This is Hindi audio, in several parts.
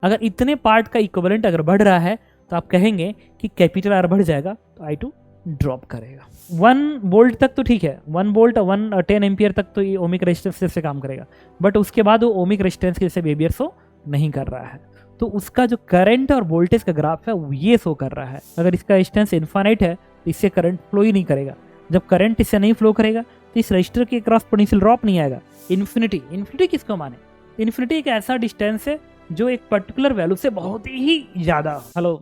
अगर इतने पार्ट का इक्विवेलेंट अगर बढ़ रहा है तो आप कहेंगे कि कैपिटल आर बढ़ जाएगा, तो I2 ड्रॉप करेगा। 1 वोल्ट तक तो ठीक है, 1 वोल्ट 10 एम्पियर तक तो ये ओमिक रेजिस्टेंस से काम करेगा, बट उसके बाद वो ओमिक रेजिस्टेंस के जैसे बिहेवियर शो नहीं कर रहा है, तो उसका जो करंट और वोल्टेज का ग्राफ है वो ये शो कर रहा है। अगर इसका रेजिस्टेंस इन्फाइनाइट है तो इससे करंट फ्लो ही नहीं करेगा, जब करंट इससे नहीं फ्लो करेगा तो इस रजिस्टर के क्रॉस पोटेंशियल ड्रॉप नहीं आएगा। इन्फिनिटी किसको माने? इन्फिनिटी एक ऐसा डिस्टेंस है जो एक पर्टिकुलर वैल्यू से बहुत ही ज़्यादा। हेलो,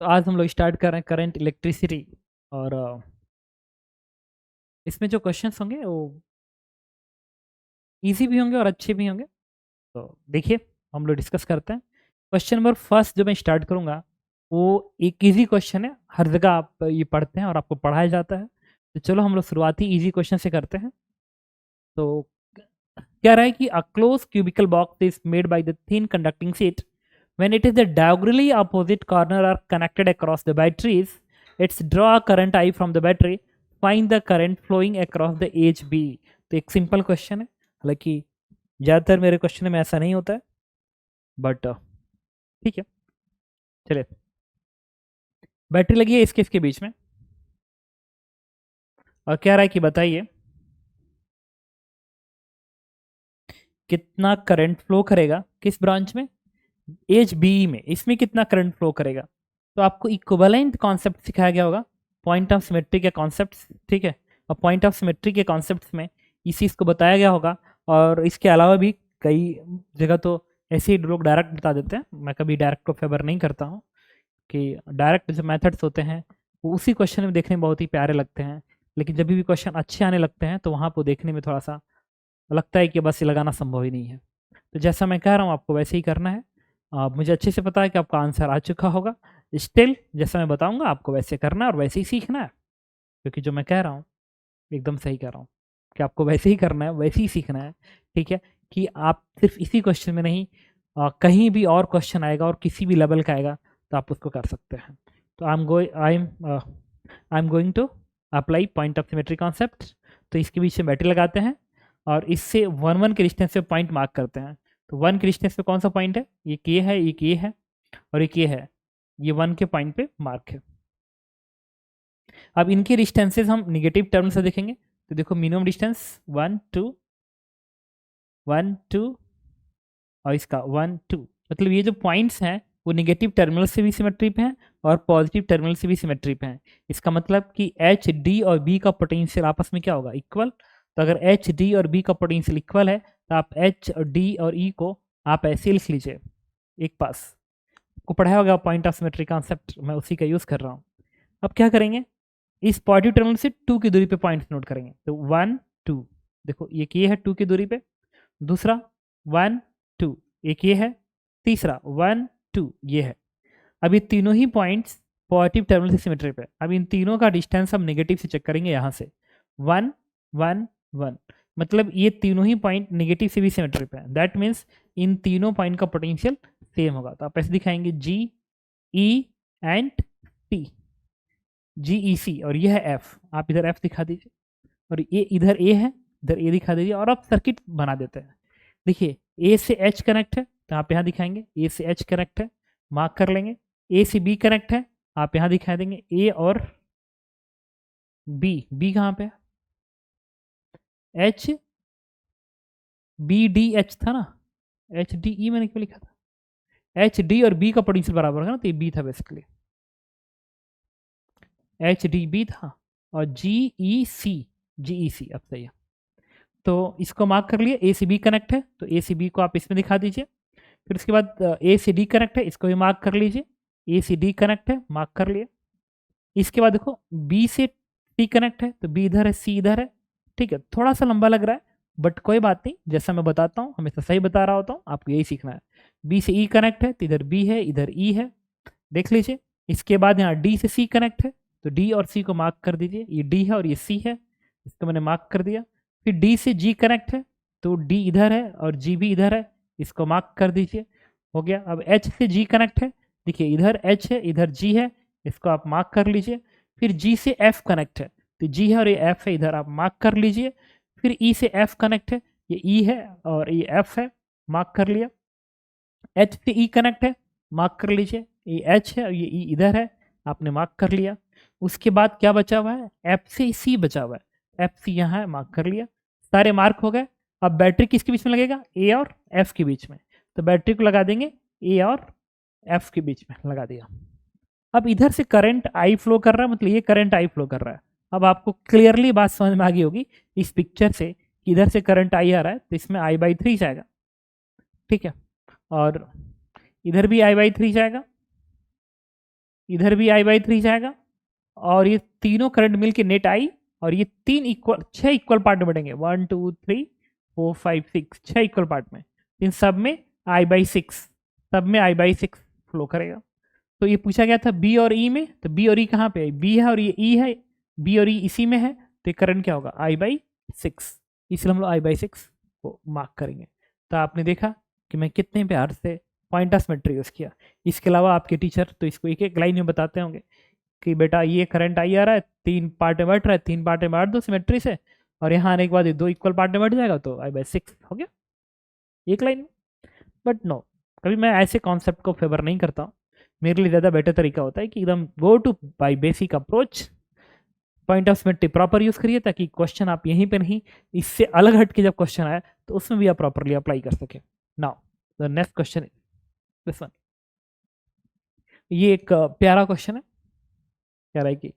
तो आज हम लोग स्टार्ट कर रहे हैं करंट इलेक्ट्रिसिटी, और इसमें जो क्वेश्चंस होंगे वो इजी भी होंगे और अच्छे भी होंगे। तो देखिए हम लोग डिस्कस करते हैं। क्वेश्चन नंबर फर्स्ट जो मैं स्टार्ट करूँगा वो एक इजी क्वेश्चन है, हर जगह आप ये पढ़ते हैं और आपको पढ़ाया जाता है, तो चलो हम लोग शुरुआती इजी क्वेश्चन से करते हैं। तो कह रहा है कि a close cubical box is made by the thin conducting sheet when it is the diagonally opposite corner are connected across the batteries, it's draw a current I from the battery, find the current flowing across the edge B। तो एक सिंपल क्वेश्चन है, हालांकि ज़्यादातर मेरे क्वेश्चन में ऐसा नहीं होता है, बट ठीक है। चलिए, बैटरी लगी है इसके बीच में, और कह रहा है कि बताइए कितना करंट फ्लो करेगा किस ब्रांच में, एज बी में, इसमें कितना करंट फ्लो करेगा। तो आपको इक्विवेलेंट कॉन्सेप्ट सिखाया गया होगा, पॉइंट ऑफ सिमेट्री के कॉन्सेप्ट, ठीक है, और पॉइंट ऑफ सिमेट्री के कॉन्सेप्ट में इस चीज़ को बताया गया होगा। और इसके अलावा भी कई जगह तो ऐसे ही लोग डायरेक्ट बता देते हैं, मैं कभी डायरेक्ट को फेवर नहीं करता हूँ, कि डायरेक्ट जो मेथड्स होते हैं वो उसी क्वेश्चन में देखने में बहुत ही प्यारे लगते हैं, लेकिन जब भी क्वेश्चन अच्छे आने लगते हैं तो वहाँ पर देखने में थोड़ा सा लगता है कि बस ये लगाना संभव ही नहीं है। तो जैसा मैं कह रहा हूँ आपको वैसे ही करना है। मुझे अच्छे से पता है कि आपका आंसर आ चुका होगा, स्टिल जैसा मैं बताऊंगा आपको वैसे करना है और वैसे ही सीखना है, क्योंकि जो मैं कह रहा हूँ एकदम सही कह रहा हूँ कि आपको वैसे ही करना है, वैसे ही सीखना है, ठीक है। कि आप सिर्फ इसी क्वेश्चन में नहीं, कहीं भी और क्वेश्चन आएगा और किसी भी लेवल का आएगा तो आप उसको कर सकते हैं। तो I am going to apply point of symmetry concept. तो इसके बीच में बैटरी लगाते हैं और इससे 1 के डिस्टेंस पे पॉइंट मार्क करते हैं। तो 1 के डिस्टेंस पे कौन सा पॉइंट है, एक ये है, एक ये है और एक ये है, ये 1 के पॉइंट पे मार्क है। अब इनके डिस्टेंसेस हम निगेटिव टर्म से देखेंगे, तो देखो मिनिमम डिस्टेंस 1 2 1 2 और इसका 1 2, मतलब ये जो पॉइंट्स हैं वो निगेटिव टर्मिनल से भी सिमेट्री पे हैं और पॉजिटिव टर्मिनल से भी सिमेट्री पे हैं। इसका मतलब कि एच डी और बी का पोटेंशियल आपस में क्या होगा, इक्वल। तो अगर एच डी और बी का पोटेंशियल इक्वल है तो आप एच डी और ई को आप ऐसे लिख लीजिए। एक पास को पढ़ाया होगा पॉइंट ऑफ सिमेट्री कॉन्सेप्ट, मैं उसी का यूज़ कर रहा हूँ। अब क्या करेंगे, इस पॉजिटिव टर्मिनल से 2 की दूरी पे पॉइंट नोट करेंगे। तो 1 2, देखो एक ये है 2 की दूरी पे, दूसरा 1 2, एक ये है, तीसरा 1 2 ये है। अब ये तीनों ही पॉइंट्स पॉजिटिव टर्मिनल से सिमेट्री पे। अब इन तीनों का डिस्टेंस हम नेगेटिव से चेक करेंगे, यहाँ से 1 1 1, मतलब ये तीनों ही पॉइंट नेगेटिव से भी सिमेट्री पे हैं। दैट मीन्स इन तीनों पॉइंट का पोटेंशियल सेम होगा। तो आप ऐसे दिखाएंगे जी ई एंड टी, जी ई सी, और ये है एफ, आप इधर एफ दिखा दीजिए, और ये इधर ए है, इधर ए दिखा दीजिए, और आप सर्किट बना देते हैं। देखिए ए से एच कनेक्ट है तो आप यहाँ दिखाएंगे ए से एच कनेक्ट है, मार्क कर लेंगे। ए से बी कनेक्ट है, आप यहाँ दिखा देंगे ए और बी, बी कहाँ पे, एच बी डी एच था ना, एच डी ई मैंने क्यों लिखा था, एच डी और बी का पोटेंशियल बराबर है ना, तो ये बी था बेसिकली, एच डी बी था, और जी ई सी अब सही है। तो इसको मार्क कर लिए, ए से बी कनेक्ट है तो ए से बी को आप इसमें दिखा दीजिए। फिर उसके बाद ए से डी कनेक्ट है, इसको भी मार्क कर लीजिए, ए से डी कनेक्ट है, मार्क कर लिए। इसके बाद देखो बी से टी कनेक्ट है तो बी इधर है, सी इधर है, ठीक है। थोड़ा सा लंबा लग रहा है बट कोई बात नहीं, जैसा मैं बताता हूँ हमेशा सही बता रहा होता हूँ, आपको यही सीखना है। बी से ई कनेक्ट है तो इधर बी है, इधर ई है, देख लीजिए। इसके बाद यहाँ डी से सी कनेक्ट है तो डी और सी को मार्क कर दीजिए, ये डी है और ये सी है, इसको मैंने मार्क कर दिया। फिर डी से जी कनेक्ट है तो डी इधर है और जी भी इधर है, इसको मार्क कर दीजिए, हो गया। अब एच से जी कनेक्ट है, देखिए इधर एच है इधर जी है, इसको आप मार्क कर लीजिए। फिर जी से एफ कनेक्ट है तो जी है और ये एफ है, इधर आप मार्क कर लीजिए। फिर ई से एफ कनेक्ट है, ये ई है और ये एफ है, मार्क कर लिया। एच से ई कनेक्ट है, मार्क कर लीजिए, ये एच है और ये ई इधर है, आपने मार्क कर लिया। उसके बाद क्या बचा हुआ है, एफ से सी बचा हुआ है, एफ सी यहाँ है, मार्क कर लिया, सारे मार्क हो गए। अब बैटरी किसके बीच में लगेगा, ए और एफ के बीच में, तो बैटरी को लगा देंगे ए और एफ के बीच में लगा दिया। अब इधर से करंट आई फ्लो कर रहा है, मतलब ये करंट आई फ्लो कर रहा है। अब आपको क्लियरली बात समझ में आ गई होगी इस पिक्चर से कि इधर से करंट आई आ रहा है, तो इसमें आई बाई 3 जाएगा, ठीक है। और इधर भी आई बाई 3 जाएगा, इधर भी आई बाई 3 जाएगा, और ये तीनों करंट मिलके नेट आई, और ये 6 इक्वल पार्ट में बटेंगे, 1 2 3 4 5 6, 6 इक्वल पार्ट में। इन सब में आई बाई 6, सब में आई बाई 6 फ्लो करेगा। तो ये पूछा गया था बी और ई में, तो बी और ई कहाँ पे है, बी है और ये ई है, बी और ई इसी में है, तो ये करंट क्या होगा, आई बाई 6, इसलिए हम लोग आई बाई 6 को मार्क करेंगे। तो आपने देखा कि मैं कितने प्यार से पॉइंट ऑफ सिमेट्री यूज़ किया। इसके अलावा आपके टीचर तो इसको एक एक लाइन में बताते होंगे कि बेटा ये करंट आई आ रहा है, 3 पार्ट में बट रहा है, 3 पार्ट में बांट दो सिमेट्री से, और यहाँ आने के बाद ये 2 इक्वल पार्ट में बट जाएगा, तो आई बाई 6 हो गया एक लाइन में। बट नो, कभी मैं ऐसे कॉन्सेप्ट को फेवर नहीं करता हूँ। मेरे लिए ज़्यादा बेटर तरीका होता है कि एकदम go to by basic approach, point of symmetry proper use करिए, ताकि क्वेश्चन आप यहीं पे नहीं, इससे अलग हट के जब क्वेश्चन आए तो उसमें भी आप प्रॉपरली अप्लाई कर सके। Now the next question is this one. ये एक प्यारा क्वेश्चन है, कह रहा है कि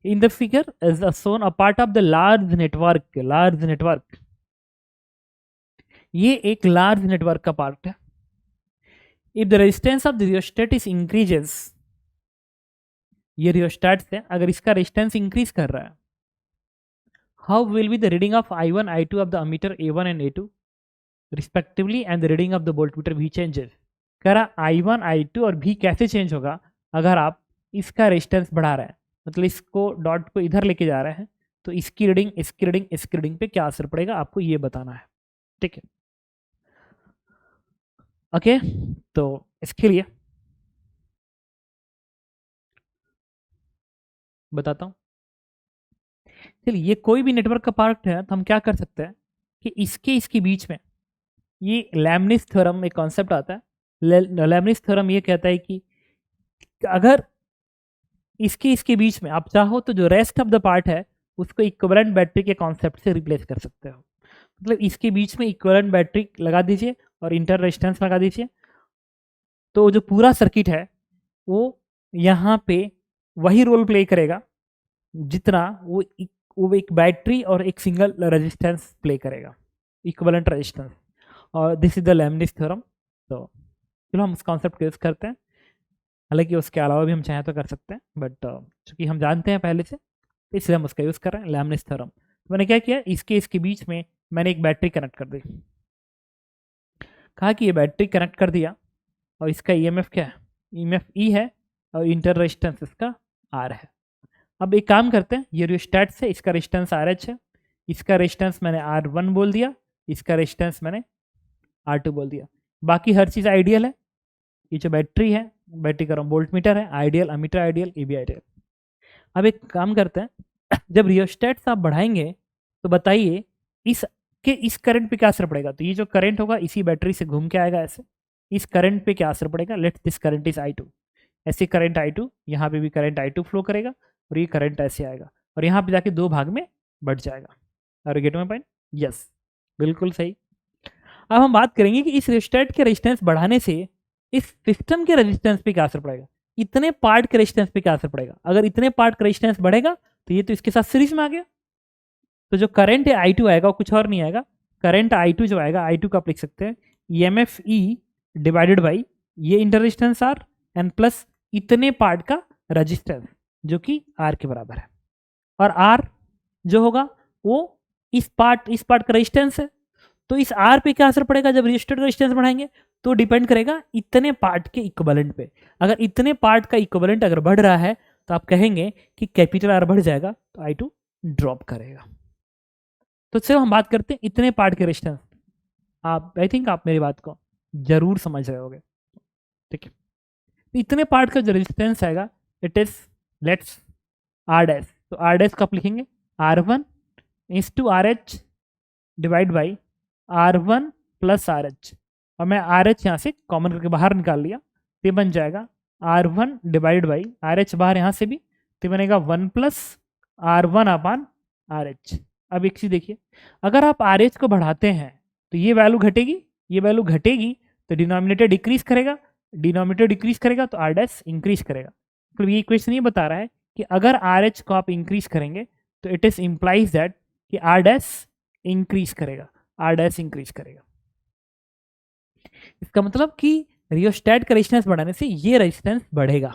in the figure is shown a part of the large network, ये एक लार्ज नेटवर्क का पार्ट है। If the resistance of the rheostat is increases, ये रियोस्टेट है, अगर इसका रेजिस्टेंस इंक्रीज कर रहा है, how will be the reading of I1 I2 of the ammeter A1 and A2 respectively and the reading of the voltmeter V changes. कह रहा I1 I2 और V कैसे चेंज होगा अगर आप इसका रेजिस्टेंस बढ़ा रहे हैं, मतलब इसको डॉट को इधर लेके जा रहे हैं, तो इसकी रीडिंग इसकी रीडिंग इसकी रीडिंग पे क्या असर पड़ेगा, आपको ये बताना है, ठीक है। ओके, तो इसके लिए बताता हूँ। चलिए, ये कोई भी नेटवर्क का पार्ट है, तो हम क्या कर सकते हैं कि इसके बीच में ये लैमनिस थ्योरम एक कॉन्सेप्ट आता है। लैमनिस थ्योरम ये कहता है कि अगर इसके बीच में आप चाहो तो जो रेस्ट ऑफ द पार्ट है उसको इक्विवेलेंट बैटरी के कॉन्सेप्ट से रिप्लेस कर सकते हो। मतलब इसके बीच में इक्विवेलेंट बैटरी लगा दीजिए और इंटर रेजिस्टेंस लगा दीजिए, तो जो पूरा सर्किट है वो यहाँ पे वही रोल प्ले करेगा जितना वो एक बैटरी और एक सिंगल रेजिस्टेंस प्ले करेगा, इक्विवेलेंट रेजिस्टेंस। और दिस इज द लैमनिस थ्योरम। तो चलो हम उस कॉन्सेप्ट को यूज़ करते हैं, हालांकि उसके अलावा भी हम चाहें तो कर सकते हैं, बट चूंकि हम जानते हैं पहले से, तो इसलिए हम उसका यूज़ कर रहे हैं, लैमनिस थ्योरम। तो मैंने क्या किया, इसके बीच में मैंने एक बैटरी कनेक्ट कर दी, कहा कि ये बैटरी कनेक्ट कर दिया, और इसका ईएमएफ क्या है, ईएमएफ ई है, और इंटर रेजिस्टेंस इसका आर है। अब एक काम करते हैं, ये रियोस्टेट से इसका रेजिस्टेंस आर एच है, इसका रेजिस्टेंस मैंने R1 बोल दिया, इसका रेजिस्टेंस मैंने R2 बोल दिया। बाकी हर चीज़ आइडियल है, ये जो बैटरी है, बैटरी का वोल्ट मीटर है आइडियल, अमीटर आइडियल, ये भी आइडियल। अब एक काम करते हैं, जब रियोस्टेट आप बढ़ाएंगे तो बताइए इस करंट पे क्या असर पड़ेगा। तो ये जो करंट होगा इसी बैटरी से घूम के आएगा ऐसे, इस करंट पे क्या असर पड़ेगा, let this current is I2, ऐसे करंट I2, यहाँ पे भी करंट I2 फ्लो करेगा, और ये करंट ऐसे आएगा, और यहाँ पे जाके 2 भाग में बढ़ जाएगा। और गेट माय पॉइंट, यस, बिल्कुल सही। अब हम बात करेंगे कि इस रेजिस्टेंस के रेजिस्टेंस बढ़ाने से इस सिस्टम के रेजिस्टेंस पे क्या असर पड़ेगा, इतने पार्ट के रेजिस्टेंस पे क्या असर पड़ेगा। अगर इतने पार्ट का रेजिस्टेंस बढ़ेगा तो ये तो इसके साथ सीरीज में आ गया, तो जो करंट है I2 आएगा, कुछ और नहीं आएगा, करंट I2 जो आएगा, I2 का आप लिख सकते हैं EMF E डिवाइडेड बाई ये inter resistance R and plus इतने पार्ट का रेजिस्टेंस जो कि R के बराबर है। और R जो होगा वो इस पार्ट का रेजिस्टेंस है, तो इस R पे क्या असर पड़ेगा जब रजिस्टर्ड रेजिस्टेंस बढ़ाएंगे, तो डिपेंड करेगा इतने पार्ट के इक्विवेलेंट पे। अगर इतने पार्ट का इक्विवेलेंट अगर बढ़ रहा है तो आप कहेंगे कि कैपिटल R बढ़ जाएगा, तो I2 ड्रॉप करेगा। तो चलो हम बात करते हैं इतने पार्ट के रेजिस्टेंस। आप आई थिंक आप मेरी बात को जरूर समझ रहे होगे, ठीक है। इतने पार्ट का जो रेजिस्टेंस आएगा it is let's R dash, तो R डैश को आप लिखेंगे R1 is to RH divide by R1 plus RH, और मैं आर एच यहाँ से कॉमन करके बाहर निकाल लिया, तो ये बन जाएगा R1 divide by R H बाहर यहाँ से भी, तो बनेगा 1 plus R1 upon R H. अब एक चीज़ देखिए, अगर आप आर एच को बढ़ाते हैं तो ये वैल्यू घटेगी, ये वैल्यू घटेगी तो डिनोमिनेटर डिक्रीज करेगा, डिनोमिनेटर डिक्रीज करेगा तो आर डैश इंक्रीज करेगा। तो ये क्वेश्चन ये बता रहा है कि अगर आर एच को आप इंक्रीज करेंगे तो इट इज इम्प्लाइज दैट कि आर डैश इंक्रीज करेगा, आर डैश इंक्रीज करेगा। इसका मतलब कि रियोस्टैट का रेजिस्टेंस बढ़ाने से ये रेजिस्टेंस बढ़ेगा।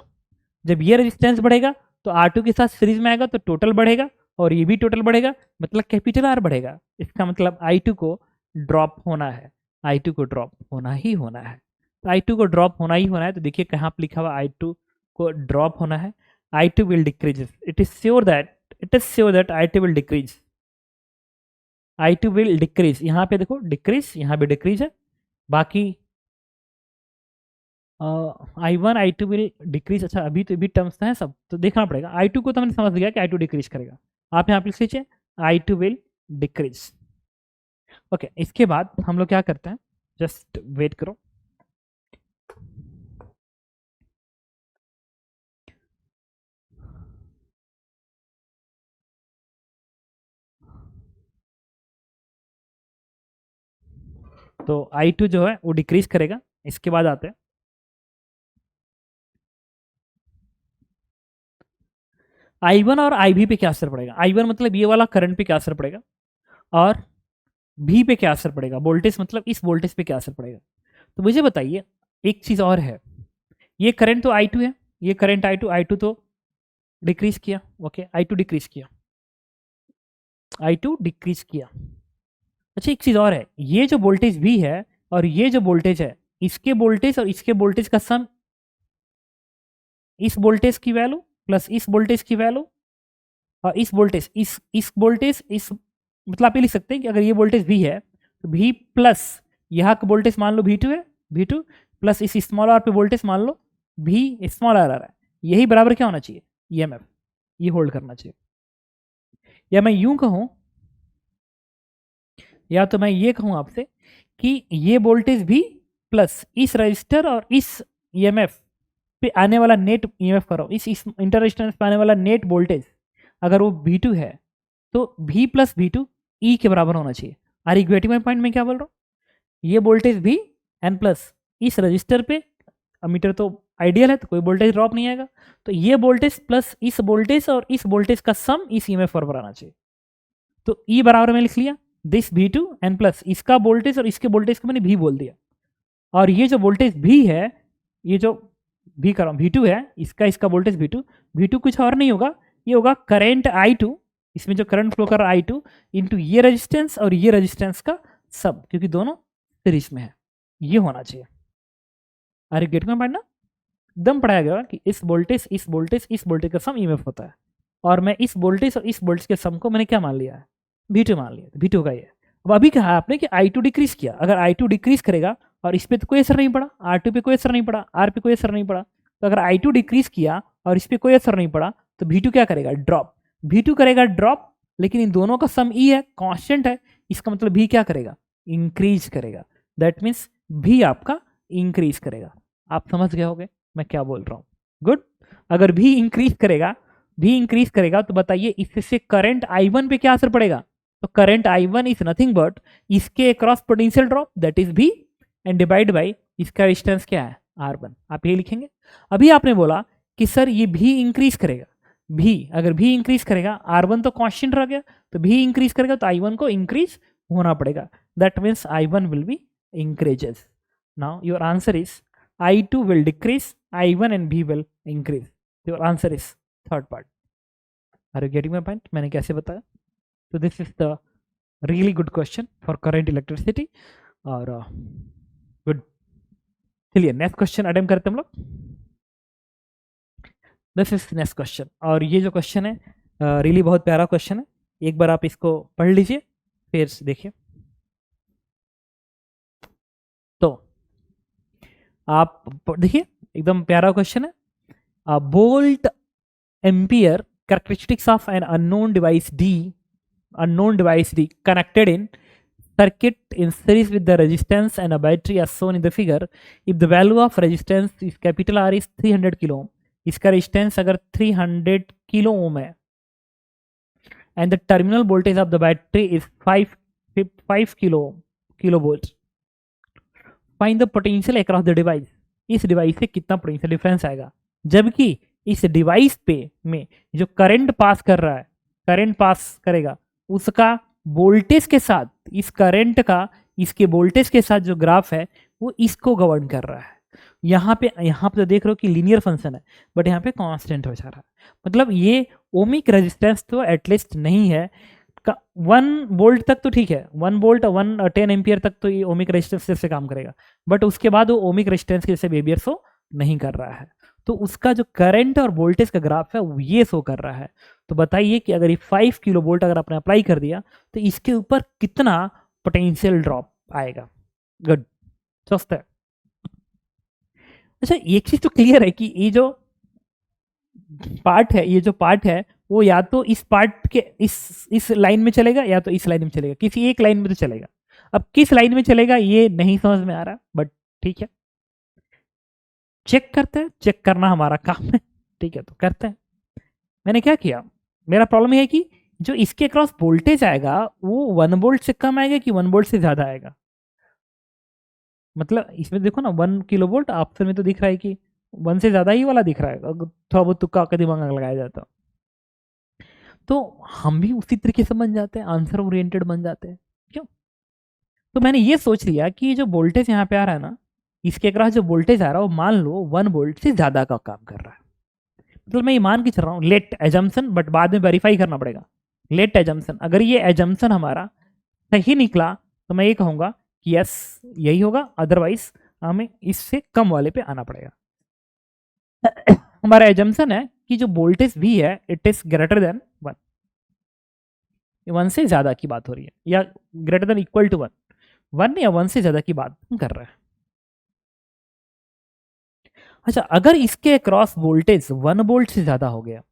जब ये रेजिस्टेंस बढ़ेगा तो R2 के साथ सीरीज में आएगा तो टोटल बढ़ेगा और ये भी टोटल बढ़ेगा, मतलब कैपिटल R बढ़ेगा। इसका मतलब I2 को ड्रॉप होना है, I2 को ड्रॉप होना ही होना है। तो I2 को ड्रॉप होना ही होना है, तो देखिए कहाँ पर लिखा हुआ I2 को ड्रॉप होना है। I2 will decrease, it is sure that I2 will decrease, I2 will decrease. यहाँ पे देखो डिक्रीज, यहाँ पे डिक्रीज है, बाकी I1 I2 विल डिक्रीज। अच्छा अभी तो भी टर्म्स हैं सब, तो देखना पड़ेगा। I2 को तो हमने समझ लिया कि I2 डिक्रीज करेगा, आप यहाँ पे लिख लीजिए I2 विल डिक्रीज। ओके, इसके बाद हम लोग क्या करते हैं, जस्ट वेट करो। तो I2 जो है वो डिक्रीज करेगा। इसके बाद आते हैं I1 और IB पे क्या असर पड़ेगा। I1 मतलब ये वाला करंट पे क्या असर पड़ेगा, और V पे क्या असर पड़ेगा, वोल्टेज मतलब इस वोल्टेज पे क्या असर पड़ेगा। तो मुझे बताइए एक चीज और है, ये करंट तो I2 है, ये करंट I2 तो डिक्रीज किया, ओके I2 डिक्रीज किया, I2 डिक्रीज किया। अच्छा एक चीज और है, ये जो वोल्टेज V है और ये जो वोल्टेज है, इसके वोल्टेज और इसके वोल्टेज का सम, इस वोल्टेज की वैल्यू प्लस इस वोल्टेज की वैल्यू और इस वोल्टेज, इस वोल्टेज, इस मतलब आप ये लिख सकते हैं कि अगर ये वोल्टेज V है तो V प्लस यहाँ का वोल्टेज मान लो V2 है, V2 प्लस इस स्मॉल आर पे वोल्टेज मान लो V स्मॉल आर आ रहा है, यही बराबर क्या होना चाहिए, EMF, ये होल्ड करना चाहिए। या मैं यूं कहूं, या तो मैं ये कहूं आपसे कि ये वोल्टेज भी प्लस इस रजिस्टर और इस EMF पे आने वाला नेट EMF करो, इस इंटर रजिस्टेंस पे आने वाला नेट वोल्टेज अगर वो V2 है तो V प्लस V2 E के बराबर होना चाहिए। Are you getting my point, मैं क्या बोल रहा हूँ। ये वोल्टेज भी एन प्लस इस रजिस्टर पे, अमीटर तो आइडियल है तो कोई वोल्टेज ड्रॉप नहीं आएगा, तो ये वोल्टेज प्लस इस वोल्टेज और इस वोल्टेज का सम इस EMF बराबर आना चाहिए। तो E बराबर में लिख लिया दिस V2 एन प्लस इसका वोल्टेज और इसके वोल्टेज को मैंने V बोल दिया, और ये जो वोल्टेज V है, ये जो V कर रहा हूँ V2 है, इसका वोल्टेज V2 कुछ और नहीं होगा, ये होगा करंट I2, इसमें जो करंट फ्लो कर रहा है I2 इंटू ये रेजिस्टेंस और ये रेजिस्टेंस का सब, क्योंकि दोनों सीरीज में है, ये होना चाहिए। अरे गेट में पढ़ना एकदम पढ़ाया गया कि इस वोल्टेज का सम EMF होता है, और मैं इस वोल्टेज और इस वोल्टेज के सम को मैंने क्या मान लिया है, V2 मान लिया, V2 का ये। अब अभी कहा आपने कि I2 डिक्रीज किया, अगर I2 डिक्रीज करेगा और इस पर तो कोई असर नहीं पड़ा, R2 पे कोई असर नहीं पड़ा, R पे कोई असर नहीं पड़ा, तो अगर I2 डिक्रीज किया और इस पर कोई असर नहीं पड़ा तो V2 क्या करेगा, ड्रॉप, V2 करेगा ड्रॉप, लेकिन इन दोनों का सम E है, कांस्टेंट है, इसका मतलब V क्या करेगा, इंक्रीज करेगा। दैट मीन्स V आपका इंक्रीज करेगा। आप समझ गए होंगे मैं क्या बोल रहा हूँ, गुड। अगर V इंक्रीज करेगा तो बताइए इससे करंट I1 पे क्या असर पड़ेगा, तो current I1 is nothing but इसके across potential drop that is V and divide by इसका रेजिस्टेंस क्या है R1, आप ये लिखेंगे। अभी आपने बोला कि सर ये V इंक्रीज करेगा, अगर V इंक्रीज करेगा, R1 तो कांस्टेंट रह गया, तो V इंक्रीज करेगा तो I1 को इंक्रीज होना पड़ेगा, that means I1 will be increases. Now your answer is I2 will decrease, I1 and V will increase. Your answer is third part. Are you getting my point? मैंने कैसे बताया? So this is the really good question for current electricity. और good. चलिए नेक्स्ट क्वेश्चन अटेम्प्ट करते हैं हम लोग। दिस इज नेक्स्ट क्वेश्चन, और ये जो क्वेश्चन है रियली बहुत प्यारा क्वेश्चन है, एक बार आप इसको पढ़ लीजिए फिर देखिए। तो आप देखिए एकदम प्यारा क्वेश्चन है। Volt ampere characteristics of an unknown device D connected in circuit in series with the resistance and a battery as shown in the figure. If the value of resistance is capital R is 300 kilo ohm, इसका रेजिस्टेंस अगर 300 किलो ओम है, and the terminal voltage of the battery is 5 kilo volt, find the potential across the device. इस डिवाइस से कितना पोटेंशियल डिफरेंस आएगा, जबकि इस डिवाइस पे में जो करंट पास कर रहा है, करंट पास करेगा, उसका वोल्टेज के साथ, इस करंट का इसके वोल्टेज के साथ जो ग्राफ है वो इसको गवर्न कर रहा है. यहाँ पे तो देख रहे हो कि लीनियर फंक्शन है, बट यहाँ पे कांस्टेंट हो जा रहा है. मतलब ये ओमिक रेजिस्टेंस तो एटलीस्ट नहीं है. 1 वोल्ट तक तो ठीक है, 1 वोल्ट 10 एम्पियर तक तो ये ओमिक रेजिस्टेंस से काम करेगा, बट उसके बाद वो ओमिक रेजिस्टेंस के जैसे बिहेवियर शो नहीं कर रहा है. तो उसका जो करंट और वोल्टेज का ग्राफ है वो ये शो कर रहा है. तो बताइए कि अगर ये 5 किलो वोल्ट अगर आपने अप्लाई कर दिया तो इसके ऊपर कितना पोटेंशियल ड्रॉप आएगा. गुड, स्वस्थ है. अच्छा, एक चीज तो क्लियर है कि ये जो पार्ट है वो या तो इस पार्ट के इस लाइन में चलेगा या तो इस लाइन में चलेगा, किसी एक लाइन में तो चलेगा. अब किस लाइन में चलेगा ये नहीं समझ में आ रहा, बट ठीक है, चेक करते हैं. चेक करना हमारा काम है, ठीक है, तो करते हैं. मैंने क्या किया, मेरा प्रॉब्लम ये है कि जो इसके अक्रॉस वोल्टेज आएगा वो 1 वोल्ट से कम आएगा कि 1 वोल्ट से ज्यादा आएगा. मतलब इसमें देखो ना 1 किलो वोल्ट, ऑप्शन में तो दिख रहा है कि 1 से ज्यादा ही वाला दिख रहा है. थोड़ा बहुत तुक्का का दिमाग लगाया जाता, तो हम भी उसी तरीके से बन जाते हैं, आंसर ओरिएंटेड बन जाते हैं. क्यों? तो मैंने ये सोच लिया कि जो वोल्टेज यहाँ पे आ रहा है ना, इसके अक्रॉस जो वोल्टेज आ रहा है वो मान लो 1 वोल्ट से ज्यादा का काम कर रहा है. मतलब मैं ये मान के चल रहा हूँ, लेट एजम्पशन, बट बाद में वेरीफाई करना पड़ेगा. लेट एजम्पशन, अगर ये एजम्पशन हमारा सही निकला तो मैं ये कहूँगा कि यस यही होगा, अदरवाइज हमें इससे कम वाले पे आना पड़ेगा. हमारा एजम्पशन है कि जो वोल्टेज भी है इट इज ग्रेटर देन 1. 1 से ज्यादा की बात हो रही है, या ग्रेटर देन इक्वल टू 1 या 1 से ज्यादा की बात कर रहा है. अच्छा, अगर इसके अक्रॉस वोल्टेज 1 वोल्ट से ज्यादा हो गया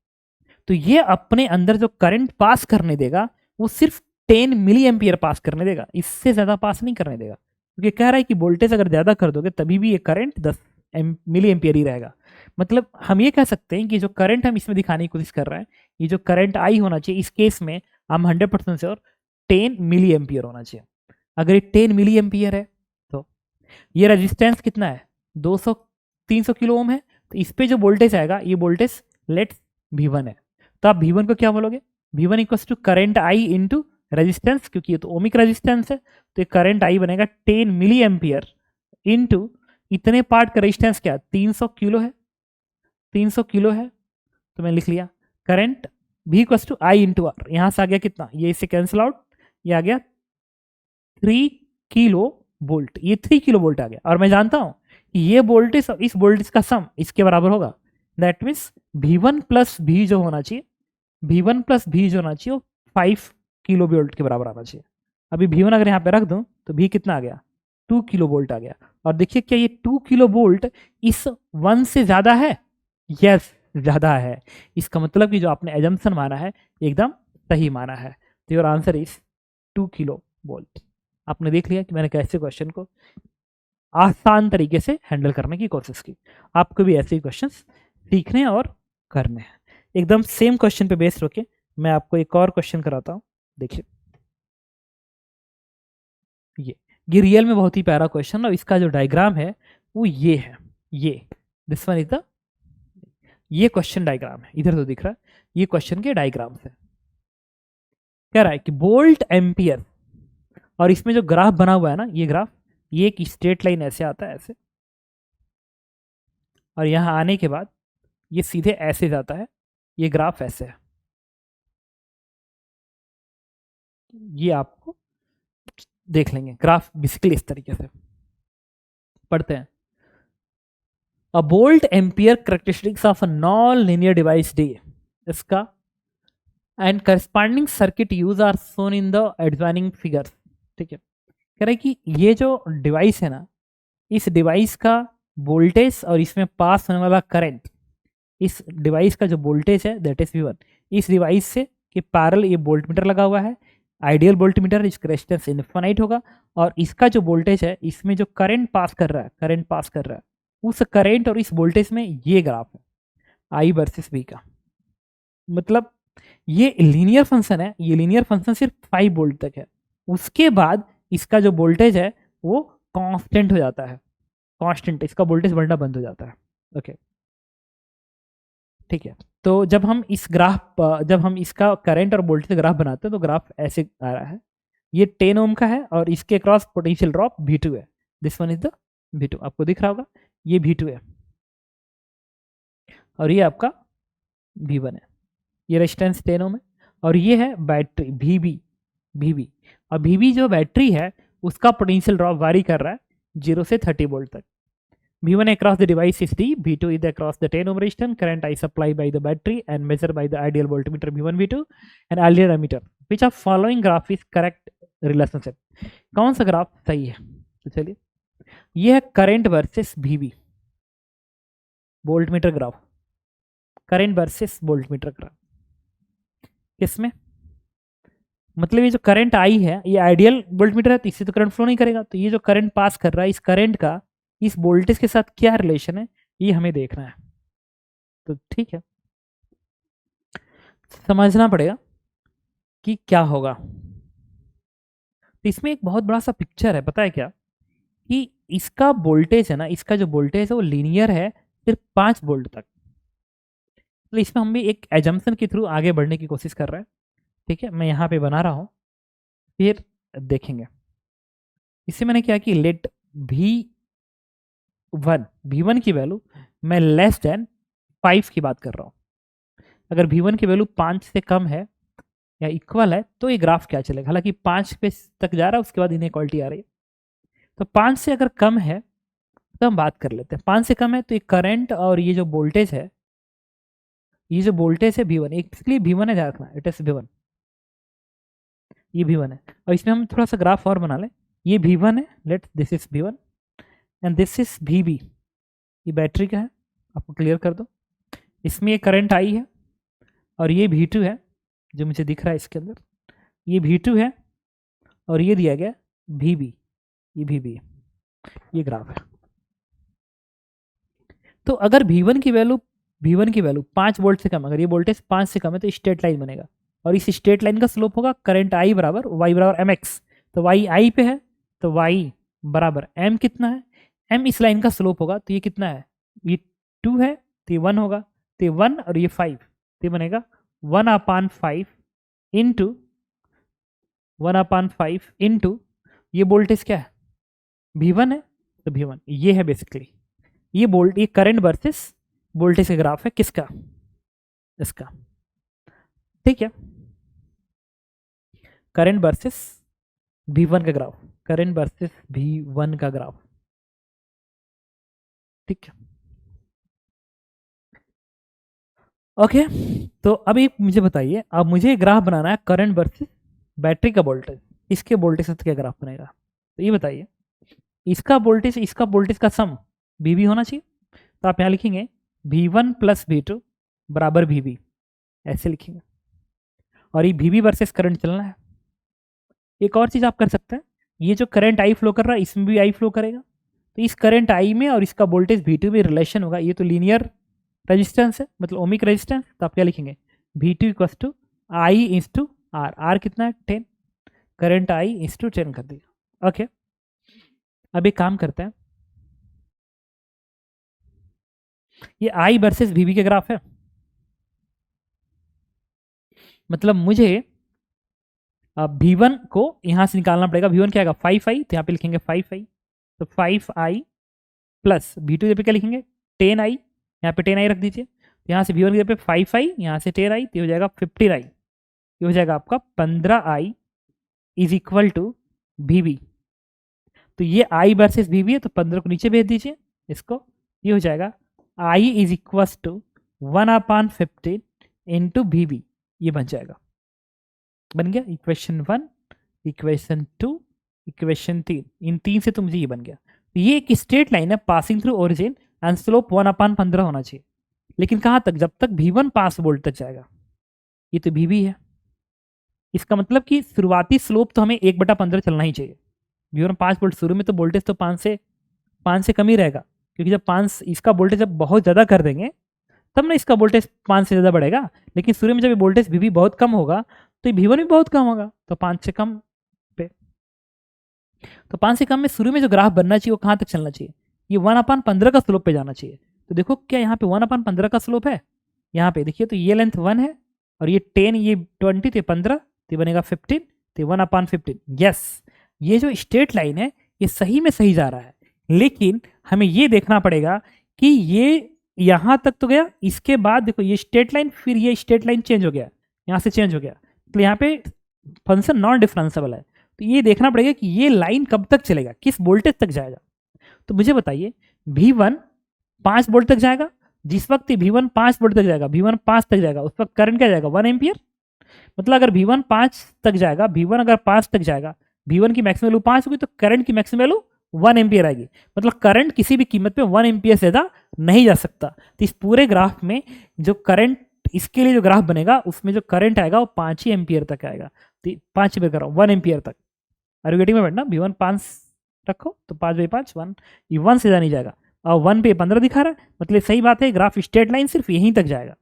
तो ये अपने अंदर जो करंट पास करने देगा वो सिर्फ 10 मिली एम्पियर पास करने देगा, इससे ज्यादा पास नहीं करने देगा. क्योंकि कह रहा है कि वोल्टेज अगर ज्यादा कर दोगे तभी भी ये करंट 10 मिली एम्पियर ही रहेगा. मतलब हम ये कह सकते हैं कि जो करंट हम इसमें दिखाने की कोशिश कर रहे हैं, ये जो करंट आई होना चाहिए इस केस में हम 100% श्योर 10 मिली एम्पियर होना चाहिए. अगर ये 10 मिली एम्पियर है तो ये रेजिस्टेंस कितना है, 300 किलो ओम है. तो इस पे जो वोल्टेज आएगा ये वोल्टेज लेट V1 है. तो आप V1 को क्या बोलोगे, V1 equals to current I into resistance, क्योंकि ये तो ओमिक रेजिस्टेंस है तो ये करंट आई बनेगा 10 मिली एम्पियर इंटू इतने पार्ट का रेजिस्टेंस क्या 300 किलो है, 300 किलो है. तो मैं लिख लिया current V equals to I into R. यहाँ से आ गया कितना, ये इससे कैंसिल आउट, ये आ गया 3 किलो वोल्ट, ये 3 किलो वोल्ट आ गया. और मैं जानता हूं कि ये वोल्टेज और इस वोल्टेज का सम इसके बराबर होगा. That means V1 plus V जो होना चाहिए, V1 प्लस V जो होना चाहिए वो 5 किलो वोल्ट के बराबर आना चाहिए. अभी V1 अगर यहाँ पे रख दूं तो V कितना आ गया, 2 किलो वोल्ट आ गया. और देखिए क्या ये 2 किलो वोल्ट इस 1 से ज्यादा है, यस ज्यादा है. इसका मतलब कि जो आपने एजम्पशन माना है एकदम सही माना है. तो your answer is 2 kilo volt. आपने देख लिया कि मैंने कैसे क्वेश्चन को आसान तरीके से हैंडल करने की कोशिश की. आपको भी ऐसे ही क्वेश्चन सीखने और करने हैं. एकदम सेम क्वेश्चन पे बेस्ड होके मैं आपको एक और क्वेश्चन कराता हूँ. देखिए ये रियल में बहुत ही प्यारा क्वेश्चन, और इसका जो डायग्राम है वो ये है, ये दिस वन इज द, ये क्वेश्चन डायग्राम है, इधर तो दिख रहा है, ये क्वेश्चन के डायग्राम से कह रहा है कि वोल्ट एम्पियर, और इसमें जो ग्राफ बना हुआ है ना, ये ग्राफ, ये एक स्ट्रेट लाइन ऐसे आता है ऐसे, और यहां आने के बाद ये सीधे ऐसे जाता है, ये ग्राफ ऐसे है. ये आपको देख लेंगे ग्राफ बेसिकली इस तरीके से पढ़ते हैं. A volt ampere characteristics of a non linear device D, इसका and corresponding circuit use are shown in the adjoining figures. ठीक है, कह रहे हैं कि ये जो डिवाइस है ना, इस डिवाइस का वोल्टेज और इसमें पास होने वाला करंट, इस डिवाइस का जो वोल्टेज है दैट इज V1, इस डिवाइस से कि पैरेलल ये वोल्टमीटर लगा हुआ है, आइडियल वोल्टमीटर, इसका रेजिस्टेंस इनफाइनाइट होगा, और इसका जो वोल्टेज है, इसमें जो करंट पास कर रहा है, उस करंट और इस वोल्टेज में ये ग्राफ है आई वर्सेस बी का। मतलब ये लीनियर फंक्शन है, ये लीनियर फंक्शन सिर्फ 5 वोल्ट तक है, उसके बाद इसका जो वोल्टेज है वो कांस्टेंट हो जाता है, कांस्टेंट, इसका वोल्टेज बढ़ना बंद हो जाता है। ओके, ठीक है। तो जब हम इसका करंट और वोल्टेज ग्राफ बनाते हैं तो ग्राफ ऐसे आ रहा है, ये 10 ओम का है और इसके क्रॉस पोटेंशियल ड्रॉप V2 है, this one is the V2, आपको दिख रहा होगा ये V2 है और ये आपका V1 है, ये रेजिस्टेंस 10 ओम है, और ये है बैटरी VB और VB जो बैटरी है उसका पोटेंशियल ड्रॉप वारी कर रहा है 0 से 30 वोल्ट तक। V1 across the device is D, V2 is across the 10 ohm resistance, current I supply by the battery and measured by the ideal voltmeter V1, V2 and earlier ammeter. Which of following graph is correct relationship? कौन सा ग्राफ सही है? तो चलिए, ये है current versus VB, voltmeter graph, current versus voltmeter graph. किसमें मतलब ये जो करंट आई है ये आइडियल वोल्टमीटर है तो इससे तो करंट फ्लो नहीं करेगा, तो ये जो करंट पास कर रहा है इस करंट का इस वोल्टेज के साथ क्या रिलेशन है ये हमें देखना है। तो ठीक है, समझना पड़ेगा कि क्या होगा। तो इसमें एक बहुत बड़ा सा पिक्चर है, पता है क्या, कि इसका वोल्टेज है ना, इसका जो वोल्टेज है वो लीनियर है सिर्फ 5 वोल्ट तक। तो इसमें हम भी एक एजम्पशन के थ्रू आगे बढ़ने की कोशिश कर रहे हैं। ठीक है, मैं यहाँ पे बना रहा हूँ, फिर देखेंगे। इससे मैंने क्या कि लेट V1 की वैल्यू मैं लेस देन 5 की बात कर रहा हूँ। अगर V1 की वैल्यू 5 से कम है या इक्वल है तो ये ग्राफ क्या चलेगा, हालांकि 5 पे तक जा रहा है उसके बाद इनइक्वालिटी आ रही है। तो 5 से अगर कम है तो हम बात कर लेते हैं, 5 से कम है तो ये करंट और ये जो वोल्टेज है, ये जो वोल्टेज है V1, एक्चुअली V1 है, ध्यान रखना, इट इज V1, ये V1 है। और इसमें हम थोड़ा सा ग्राफ और बना लें, ये V1 है, let this is V1 and this is VB, ये बैटरी का है, आपको क्लियर कर दो। इसमें ये करंट आई है और ये V2 है जो मुझे दिख रहा है इसके अंदर, ये V2 है और ये दिया गया VB, ये VB है, ये ग्राफ है। तो अगर V1 की वैल्यू 5 वोल्ट से कम, अगर ये वोल्टेज 5 से कम है तो स्ट्रेट लाइन बनेगा और इस स्ट्रेट लाइन का स्लोप होगा करंट I बराबर y बराबर mx। तो y I पे है तो y बराबर m कितना है, m इस लाइन का स्लोप होगा तो ये कितना है, ये 2 है तो ये 1 होगा, तो ये 1 और ये 5, तो ये बनेगा 1/5 इंटू 1/5 इंटू ये वोल्टेज क्या है V1 है, तो V1 ये है बेसिकली, ये करंट वर्सेस वोल्टेज का ग्राफ है, किसका, इसका। ठीक है, करंट वर्सेस V1 का ग्राफ, करंट वर्सेस V1 का ग्राफ। ठीक है, ओके। तो अभी मुझे बताइए, अब मुझे ग्राफ बनाना है करंट वर्सेस बैटरी का वोल्टेज, इसके वोल्टेज से क्या ग्राफ बनेगा, तो ये बताइए, इसका वोल्टेज का सम VB होना चाहिए, तो आप यहाँ लिखेंगे V1 प्लस V2 बराबर VB, ऐसे लिखेंगे, और ये VB वर्सेस करंट चलना है। एक और चीज आप कर सकते हैं, ये जो करंट I फ्लो कर रहा है इसमें भी I फ्लो करेगा, तो इस करंट I में और इसका वोल्टेज V2 में रिलेशन होगा, ये तो लीनियर रेजिस्टेंस है, मतलब ओमिक रेजिस्टेंस, तो आप क्या लिखेंगे V2 equals to I is to R, R कितना है 10, करंट I इज टू 10 कर दिया। ओके, अब एक काम करते हैं, ये I वर्सेस VB के ग्राफ है, मतलब मुझे V1 को यहां से निकालना पड़ेगा, V1 क्या आएगा 5i, तो यहाँ पे लिखेंगे 5i, तो 5i प्लस V2 जगह पे क्या लिखेंगे 10i, यहाँ पे 10i रख दीजिए, तो यहाँ से V1 की जगह पे 5i, यहाँ से 10i, तो हो जाएगा 15i, ये हो जाएगा आपका 15i is equal to VB। तो ये I वर्सेस VB है तो 15 को नीचे भेज दीजिए इसको, ये हो जाएगा I is equal to 1/15 into VB, ये बन जाएगा, बन गया इक्वेशन 1, इक्वेशन 2, इक्वेशन 3, इन 3 से तो मुझे ये बन गया। तो ये एक स्ट्रेट लाइन है passing through origin and slope 1/15 होना चाहिए, लेकिन कहाँ तक, जब तक V1 5 वोल्ट तक जाएगा, ये तो VB है, इसका मतलब कि शुरुआती स्लोप तो हमें 1/15 चलना ही चाहिए। V1 5 वोल्ट, शुरू में तो वोल्टेज तो 5 से कम ही रहेगा, क्योंकि जब 5 इसका वोल्टेज जब बहुत ज़्यादा कर देंगे तब ना इसका वोल्टेज 5 से ज़्यादा बढ़ेगा। लेकिन शुरू में जब ये वोल्टेज V बहुत कम होगा तो V1 भी बहुत कम होगा, तो 5 से कम पे, तो 5 से कम में शुरू में जो ग्राफ बनना चाहिए वो कहाँ तक चलना चाहिए, ये 1/15 का स्लोप पे जाना चाहिए। तो देखो क्या यहाँ पे 1/15 का स्लोप है, यहाँ पे देखिए तो ये लेंथ 1 है और ये 10, ये 20, तो 15, तो बनेगा 15, तो 1/15। यस, ये जो स्ट्रेट लाइन है ये सही में सही जा रहा है, लेकिन हमें ये देखना पड़ेगा कि ये यहाँ तक तो गया, इसके बाद देखो ये स्ट्रेट लाइन, फिर ये स्ट्रेट लाइन चेंज हो गया, यहाँ से चेंज हो गया, तो यहाँ पे फंक्शन नॉन डिफरेंशिएबल है। तो ये देखना पड़ेगा कि ये लाइन कब तक चलेगा, किस वोल्टेज तक जाएगा। तो मुझे बताइए V1 5 वोल्ट तक जाएगा, जिस वक्त V1 5 वोल्ट तक जाएगा, V1 5 तक जाएगा, उस वक्त करंट क्या जाएगा 1 एम्पियर। मतलब अगर V1 5 तक जाएगा, V1 अगर 5 तक जाएगा, V1 की मैक्सिमम वैल्यू 5 होगी, तो करंट की मैक्सिमम वैल्यू 1 एम्पियर आएगी। मतलब करंट किसी भी कीमत पे 1 एम्पियर से ज़्यादा नहीं जा सकता। तो इस पूरे ग्राफ में जो करंट, इसके लिए जो ग्राफ बनेगा उसमें जो करंट आएगा वो 5 ही एम्पियर तक आएगा। तो 5 एम्पियर कर रहा हूँ, 1 एम्पियर तक। आर्गुमेटिंग में बैठना, V1 5 रखो तो 5/5 1, ये 1 से ज़्यादा नहीं जाएगा, और 1 पे 15 दिखा रहा है, मतलब सही बात है, ग्राफ स्ट्रेट लाइन सिर्फ यहीं तक जाएगा।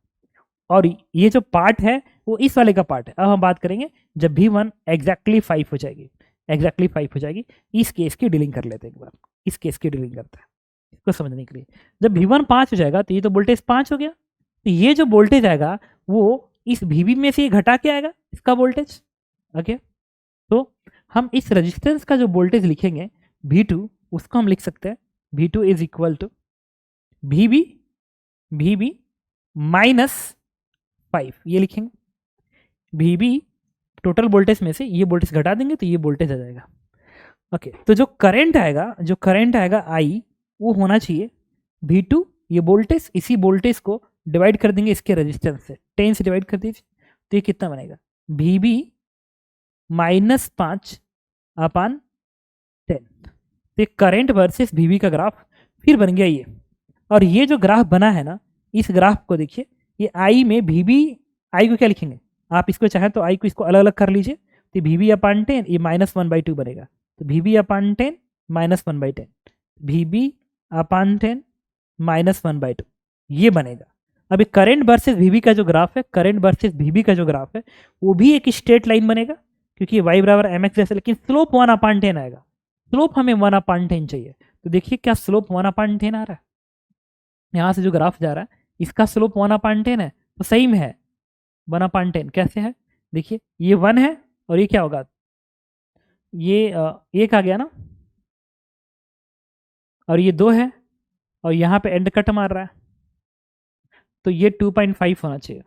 और ये जो पार्ट है वो इस वाले का पार्ट है। अब हम बात करेंगे जब V1 एग्जैक्टली 5 हो जाएगी, एग्जैक्टली 5 हो जाएगी, इस केस की डीलिंग कर लेते हैं एक बार, इस केस की डीलिंग करते हैं इसको समझने के लिए। जब V1 5 हो जाएगा तो ये तो वोल्टेज 5 हो गया, तो ये जो वोल्टेज आएगा वो इस VB में से ये घटा के आएगा इसका वोल्टेज। ओके, तो हम इस रेजिस्टेंस का जो वोल्टेज लिखेंगे V2, उसको हम लिख सकते हैं V2 is equal to VB -5, ये लिखेंगे। VB टोटल वोल्टेज में से ये वोल्टेज घटा देंगे तो ये वोल्टेज आ जाएगा। ओके, तो जो करंट आएगा I, वो होना चाहिए V2, ये वोल्टेज, इसी वोल्टेज को डिवाइड कर देंगे इसके रेजिस्टेंस से, 10 से डिवाइड कर दीजिए, तो ये कितना बनेगा VB -5/10। तो करंट वर्सेस VB का ग्राफ फिर बन गया ये। और ये जो ग्राफ बना है ना, इस ग्राफ को देखिए, ये I में VB, I को क्या लिखेंगे आप, इसको चाहें तो I को इसको अलग अलग कर लीजिए, तो VB/10 ये -1/2 बनेगा, तो VB/10 -1/10, VB/10 -1/2 ये बनेगा। अभी करंट वर्सेस VB का जो ग्राफ है, करंट वर्सेस VB का जो ग्राफ है वो भी एक स्ट्रेट लाइन बनेगा, क्योंकि y बराबर mx जैसे, लेकिन स्लोप 1/10 आएगा। स्लोप हमें 1/10 चाहिए, तो देखिए क्या स्लोप 1/10 आ रहा है, यहाँ से जो ग्राफ जा रहा है इसका स्लोप 1/10 है, तो सही में है 1/10। कैसे है देखिए, ये 1 है और ये क्या होगा, ये 1 आ गया ना, और ये 2 है, और यहाँ पे एंड कट मार रहा है, तो ये 2.5 होना चाहिए,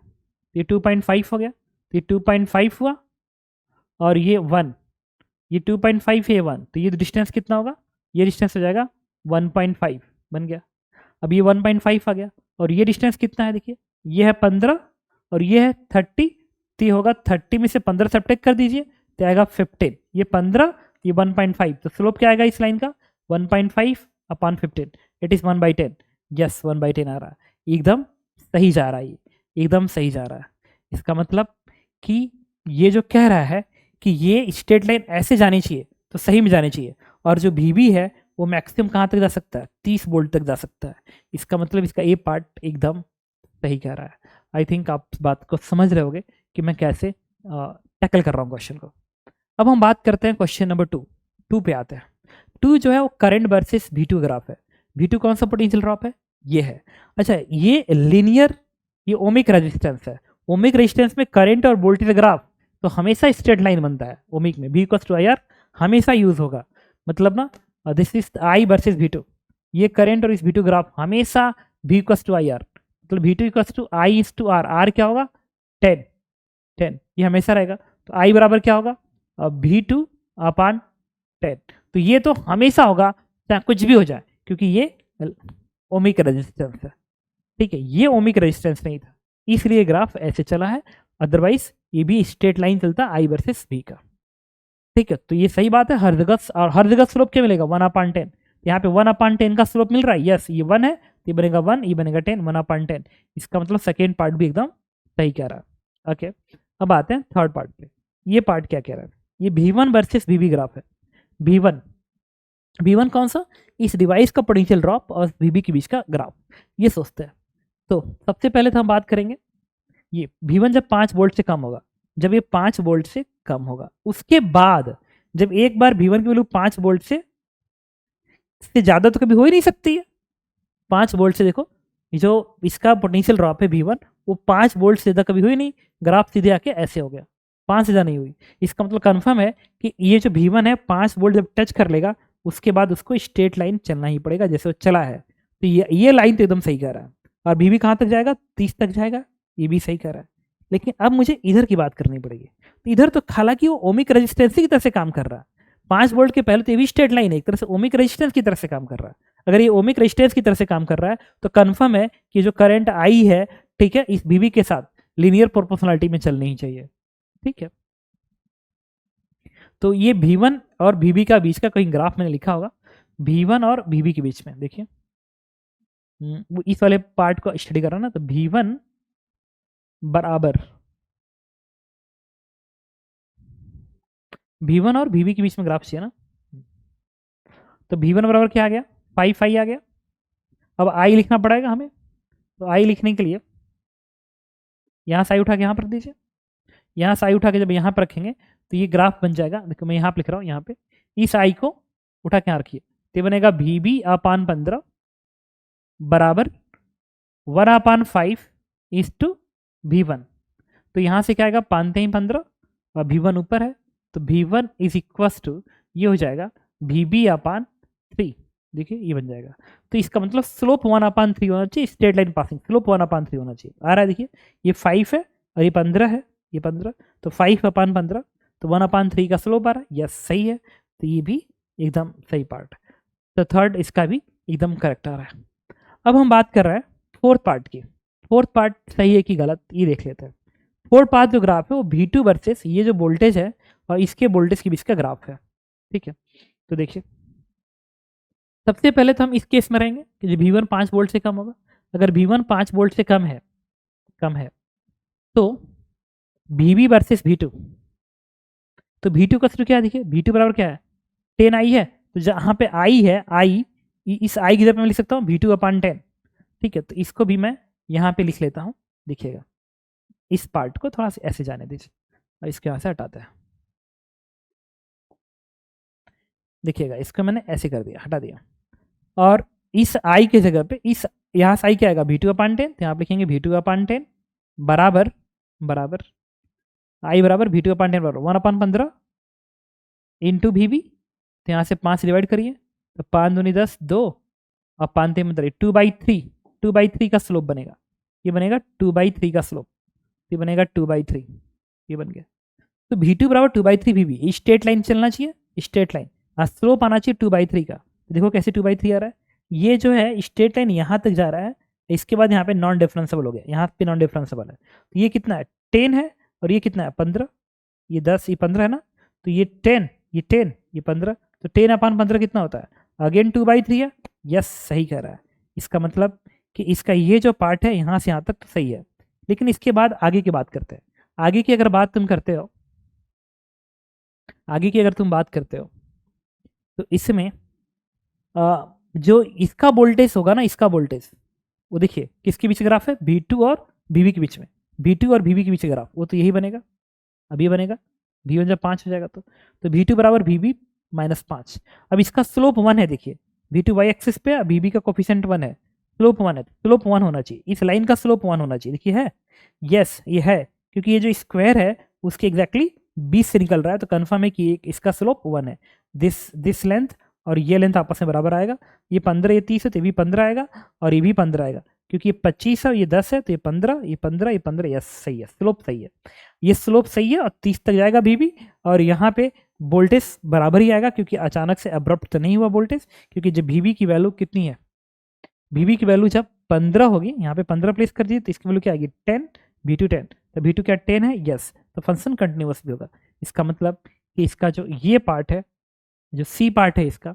ये 2.5 हो गया, तो ये 2.5 हुआ, और ये 1, ये 2.5 है 1, तो ये डिस्टेंस कितना होगा, ये डिस्टेंस हो जाएगा 1.5 बन गया। अब ये 1.5 आ गया, और ये डिस्टेंस कितना है देखिए, ये है 15 और ये है 30, तो ये होगा 30 में से 15 सब्ट्रैक्ट कर दीजिए तो आएगा 15, ये 15, ये 1.5, तो स्लोप क्या आएगा इस लाइन का 1.5/15, इट इज़ 1/10। यस 1/10 आ रहा है, एकदम सही जा रहा है, ये एकदम सही जा रहा है। इसका मतलब कि ये जो कह रहा है कि ये स्ट्रेट लाइन ऐसे जानी चाहिए, तो सही में जानी चाहिए, और जो VB है वो मैक्सिमम कहाँ तक जा सकता है, 30 वोल्ट तक जा सकता है। इसका मतलब इसका ये पार्ट एकदम सही कह रहा है। आई थिंक आप इस बात को समझ रहे होगे कि मैं कैसे टैकल कर रहा हूँ क्वेश्चन को। अब हम बात करते हैं क्वेश्चन नंबर 2 पे आते हैं। 2 जो है वो करंट वर्सेस V2 ग्राफ है। V2 कौन सा पोटेंशियल ड्रॉप है, ये है। अच्छा, ये लीनियर, ये ओमिक रेजिस्टेंस है। ओमिक रेजिस्टेंस में करंट और वोल्टेज ग्राफ तो हमेशा स्ट्रेट लाइन बनता है, ओमिक में V=IR हमेशा यूज होगा। मतलब ना this is I versus V2, ये करंट और इस V2 ग्राफ हमेशा V=IR, मतलब V2 I/R, R क्या होगा 10, ये हमेशा रहेगा। तो I बराबर क्या होगा V2/10, तो ये तो हमेशा होगा चाहे कुछ भी हो जाए, क्योंकि ये ओमिक रेजिस्टेंस है। ठीक है, ये ओमिक रेजिस्टेंस नहीं था, इसलिए ग्राफ ऐसे चला है, अदरवाइज ये भी स्ट्रेट लाइन चलता I वर्सेस V का। ठीक है, तो ये सही बात है, हर जगह स्लोप क्या मिलेगा 1/10, यहाँ पे 1/10 का स्लोप मिल रहा है। यस, ये 1 है तो ये बनेगा 1, ये बनेगा 10, 1/10। इसका मतलब सेकेंड पार्ट भी एकदम सही कह रहा है। ओके, अब आते हैं थर्ड पार्ट पे। ये पार्ट क्या कह रहा है, ये V1 वर्सेस VB ग्राफ है। V1 कौन सा, इस डिवाइस का पोटेंशियल ड्रॉप और VB के बीच का ग्राफ, ये सोचते हैं। तो सबसे पहले तो हम बात करेंगे ये V1 जब 5 वोल्ट से कम होगा, जब ये 5 वोल्ट से कम होगा, उसके बाद जब एक बार V1 की वैल्यू 5 वोल्ट से ज़्यादा तो कभी हो ही नहीं सकती है। 5 वोल्ट से देखो जो इसका पोटेंशियल ड्रॉप है V1, वो 5 वोल्ट से ज़्यादा कभी हुई नहीं, ग्राफ सीधे आके ऐसे हो गया, 5 से ज़्यादा नहीं हुई। इसका मतलब कन्फर्म है कि ये जो V1 है 5 वोल्ट जब टच कर लेगा, उसके बाद उसको स्ट्रेट लाइन चलना ही पड़ेगा जैसे वो चला है। तो ये लाइन तो एकदम सही कह रहा है। और VB कहाँ तक जाएगा, 30 तक जाएगा, ये भी सही कह रहा है। लेकिन अब मुझे इधर की बात करनी पड़ेगी। तो इधर तो हालांकि वो ओमिक रेजिस्टेंसी की तरह से काम कर रहा है, 5 वोल्ट के पहले तो ये भी स्ट्रेट लाइन है, एक तरह से ओमिक रेजिस्टेंस की तरह से काम कर रहा है। अगर ये ओमिक रेजिस्टेंस की तरह से काम कर रहा है तो कंफर्म है कि जो करंट आई है, ठीक है, इस VB के साथ लीनियर प्रोपोर्शनलिटी में चलनी ही चाहिए, ठीक है। तो ये V1 और VB का बीच का कहीं ग्राफ मैंने लिखा होगा, V1 और VB के बीच में देखिए, वो इस वाले पार्ट को स्टडी कर रहा ना, तो V1 बराबर V1 और VB के बीच में ग्राफ चाहिए ना, तो V1 बराबर क्या आ गया, 5 आ गया। अब I लिखना पड़ेगा हमें, तो I लिखने के लिए यहाँ से I उठा के यहाँ पर रख दीजिए, यहाँ से I उठा के जब यहाँ पर रखेंगे तो ये ग्राफ बन जाएगा। देखो मैं यहाँ पर लिख रहा हूँ, यहाँ पे इस I को उठा के यहाँ रखिए, तो बनेगा VB/15 बराबर 1/5 इज टू V1। तो यहाँ से क्या आएगा, 5×3 = 15 और V1 ऊपर है, तो V1 इज इक्वस टू ये हो जाएगा VB/3। देखिए ये बन जाएगा। तो इसका मतलब स्लोप 1/3 होना चाहिए, स्ट्रेट लाइन पासिंग स्लोप 1/3 होना चाहिए। आ रहा है, देखिए ये 5 है और ये 15 है, ये 15, तो 5/15 तो 1/3 का स्लोप आ रहा है। यस सही है, तो ये भी एकदम सही पार्ट है। तो थर्ड इसका भी एकदम करेक्ट आ रहा है। अब हम बात कर रहे हैं फोर्थ पार्ट की। फोर्थ पार्ट सही है कि गलत, ये देख लेते हैं। फोर्थ पार्ट जो ग्राफ है वो V2 वर्सेस ये जो वोल्टेज है और इसके वोल्टेज के बीच का ग्राफ है, ठीक है। तो देखिए सबसे पहले तो हम इस केस में रहेंगे कि जो V1 5 वोल्ट से कम होगा। अगर V1 5 वोल्ट से कम है तो VB वर्सेस V2, तो V2 का सूत्र क्या है, देखिए V2 बराबर क्या है, 10I है। तो जहाँ पे I है, I इस I की जगह मैं लिख सकता हूँ V2/10, ठीक है। तो इसको भी मैं यहाँ पे लिख लेता हूँ, देखिएगा इस पार्ट को थोड़ा सा ऐसे जाने दीजिए और इसके यहाँ से हटाते हैं। देखिएगा इसको मैंने ऐसे कर दिया, हटा दिया, और इस I के जगह पे इस यहाँ से I क्या आएगा V2/10, तो यहाँ पे लिखेंगे V2/10 बराबर I बराबर V2/10 बराबर 1/15 इंटू VB। तो यहाँ से 5 डिवाइड करिए, तो 5 दूनी 10, 2 और 5×3 = 2/3, 2/3 का स्लोप बनेगा। ये बनेगा 2/3 का स्लोप, ये बनेगा 2/3, ये बन गया। तो V2 बराबर 2/3 VB, स्ट्रेट लाइन चलना चाहिए, स्ट्रेट लाइन, स्लोप आना चाहिए 2/3 का। तो देखो कैसे 2/3 आ रहा है, ये जो है स्ट्रेट लाइन यहाँ तक जा रहा है, इसके बाद यहाँ पे नॉन डिफरेंसेबल हो गया, यहाँ पे नॉन डिफरेंसेबल है। तो ये कितना है, 10 है, और ये कितना है 15, ये 10 ये 15 है ना, तो ये 10 ये 10 ये 15, तो 10/15 कितना होता है, अगेन 2/3 है। यस सही कह रहा है। इसका मतलब कि इसका ये जो पार्ट है यहाँ से यहाँ तक तो सही है। लेकिन इसके बाद आगे की बात करते हैं। आगे की अगर बात तुम करते हो, आगे की अगर तुम बात करते हो तो इसमें जो इसका वोल्टेज होगा ना, इसका वोल्टेज वो देखिए किसके बीच ग्राफ है, V2 और VB के बीच में, V2 और VB के बीच ग्राफ, वो तो यही बनेगा, अब ये बनेगा V1 जब 5 हो जाएगा तो V2 बराबर VB-5। अब इसका स्लोप 1 है, देखिए V2 वाई एक्सिस पे, VB का कोफिशिएंट 1 है, स्लोप 1 है, स्लोप 1 होना चाहिए, इस लाइन का स्लोप 1 होना चाहिए। देखिए है, यस ये है, क्योंकि ये जो स्क्वायर है उसके एग्जैक्टली 20 से निकल रहा है, तो कंफर्म है कि इसका स्लोप 1 है। दिस लेंथ और ये लेंथ आपस में बराबर आएगा, ये 15 ये 30 है तो ये भी 15 आएगा और ये भी 15 आएगा, क्योंकि ये 25 है और ये 10 है, तो ये 15 ये 15 ये 15, यस सही है, स्लोप सही है, ये स्लोप सही है और 30 तक जाएगा VB। और यहाँ पे वोल्टेज बराबर ही आएगा, क्योंकि अचानक से अब्रप्ट तो नहीं हुआ वोल्टेज, क्योंकि जब VB की वैल्यू कितनी है, VB की वैल्यू जब 15 होगी, यहाँ पे 15 प्लेस कर दीजिए, तो इसकी वैल्यू क्या आएगी 10, V2 10, तो V2 क्या 10 है, यस, तो फंक्शन कंटिन्यूअस भी होगा। इसका मतलब कि इसका जो ये पार्ट है, जो C पार्ट है इसका,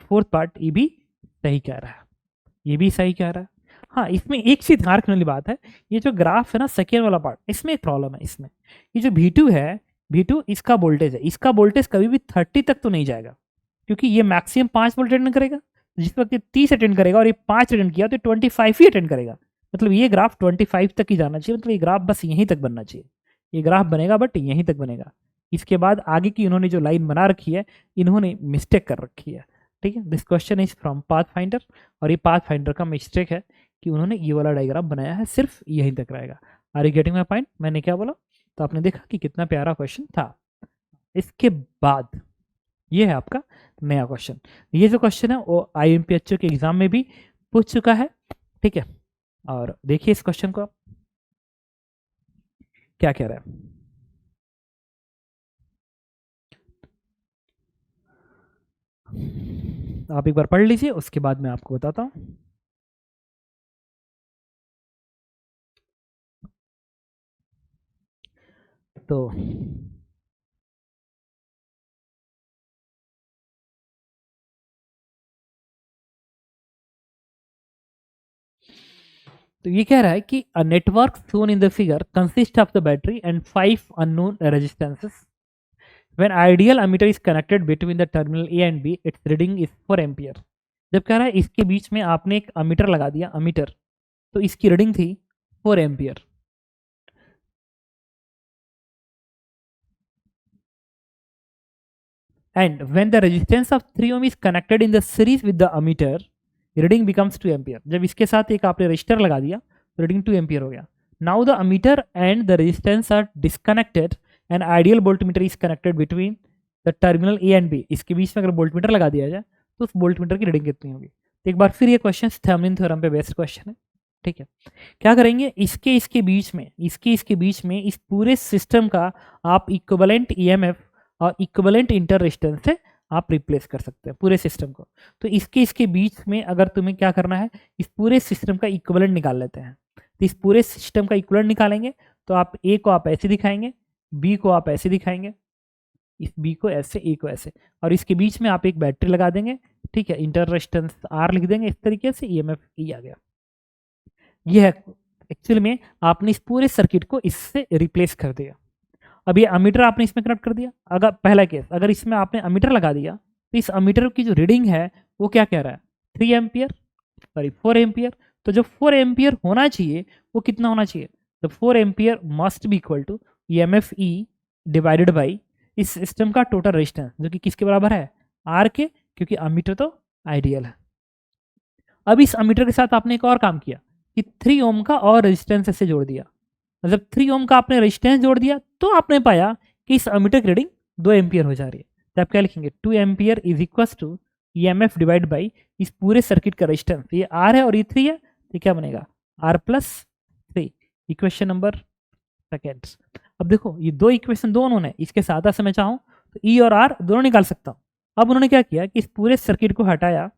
फोर्थ पार्ट, ये भी सही कह रहा है, ये भी सही कह रहा है। हाँ इसमें एक चीज ध्यान रखने वाली बात है, ये जो ग्राफ है ना सेकेंड वाला पार्ट, इसमें एक प्रॉब्लम है। इसमें ये जो V2 है V2 इसका वोल्टेज है, इसका वोल्टेज कभी भी 30 तक तो नहीं जाएगा, क्योंकि ये मैक्सिमम 5 वोल्ट अटेंड करेगा। जिस वक्त ये 30 अटेंड करेगा और ये 5 अटेंड किया तो 25 ही अटेंड करेगा। मतलब ये ग्राफ 25 तक ही जाना चाहिए, मतलब ये ग्राफ बस यहीं तक बनना चाहिए। ये ग्राफ बनेगा बट यहीं तक बनेगा। इसके बाद आगे की इन्होंने जो लाइन बना रखी है, इन्होंने मिस्टेक कर रखी है। ठीक है, this question is from path finder, और ये पाथ फाइंडर का मिस्टेक है कि उन्होंने ये वाला डायग्राम बनाया है, सिर्फ यहीं तक रहेगा। Are you getting my point? मैंने क्या बोला? तो आपने देखा कि कितना प्यारा क्वेश्चन था। इसके बाद ये है आपका नया क्वेश्चन। ये जो क्वेश्चन है वो IMPHO के एग्जाम में भी पूछ चुका है। ठीक है, और देखिए इस क्वेश्चन को आप क्या कह रहा है। आप एक बार पढ़ लीजिए, उसके बाद मैं आपको बताता हूं। तो ये कह रहा है कि a network shown in the figure consists of the battery and 5 unknown resistances. When ideal ammeter is connected between the terminal A and B, its reading is 4 ampere. जब कह रहा है इसके बीच में आपने एक अमीटर लगा दिया, अमीटर, तो इसकी रीडिंग थी 4 ampere. And when the resistance of 3 ohm is connected in the series with the ammeter, reading becomes 2 ampere. जब इसके साथ एक आपने रजिस्टर लगा दिया तो रीडिंग 2 एम्पियर हो गया। Now the ammeter and the resistance are disconnected and ideal voltmeter is connected between the terminal A and B. इसके बीच में अगर वोल्टमीटर लगा दिया जाए तो उस वोल्टमीटर की रीडिंग कितनी होगी? तो एक बार फिर ये क्वेश्चन थेवेनिन थ्योरम पे बेस्ड क्वेश्चन है। ठीक है, क्या करेंगे, इसके बीच में, इसके बीच में इस पूरे सिस्टम का आप इक्विवेलेंट EMF और इक्विवेलेंट इंटर रेजिस्टेंस से आप रिप्लेस कर सकते हैं पूरे सिस्टम को। तो इसके बीच में अगर तुम्हें क्या करना है, इस पूरे सिस्टम का इक्विवेलेंट निकाल लेते हैं। तो इस पूरे सिस्टम का इक्विवेलेंट निकालेंगे तो आप ए को आप ऐसे दिखाएंगे, बी को आप ऐसे दिखाएंगे, इस बी को ऐसे, ए को ऐसे, और इसके बीच में आप एक बैटरी लगा देंगे। ठीक है, इंटर रेजिस्टेंस आर लिख देंगे इस तरीके से, EMF ई आ गया। ये है एक्चुअली में आपने इस पूरे सर्किट को इससे रिप्लेस कर दिया। अब ये अमीटर आपने इसमें कनेक्ट कर दिया। अगर पहला केस, अगर इसमें आपने अमीटर लगा दिया तो इस अमीटर की जो रीडिंग है वो क्या कह रहा है, 3 एम्पियर, सॉरी 4 एम्पियर। तो जो 4 एम्पियर होना चाहिए वो कितना होना चाहिए? तो 4 ampere must be equal to EMF E divided by इस सिस्टम का टोटल रेजिस्टेंस, जो कि किसके बराबर है, आर के, क्योंकि अमीटर तो आइडियल है। अब इस अमीटर के साथ आपने एक और काम किया कि 3 ओम का और रेजिस्टेंस ऐसे जोड़ दिया। मतलब 3 ओम का आपने रेजिस्टेंस जोड़ दिया तो आपने पाया कि इस अमीटर की रीडिंग 2 एम्पियर हो जा रही है। तो आप क्या लिखेंगे, 2 ampere is equal to EMF divide by इस पूरे सर्किट का रेजिस्टेंस, ये आर है और ये 3 है, तो क्या बनेगा, R plus 3। Equation number second. अब देखो ये दो इक्वेशन दोनों ने, इसके साथ से मैं चाहूँ तो ई और आर दोनों निकाल सकता हूँ। अब उन्होंने क्या किया कि इस पूरे सर्किट को हटाया,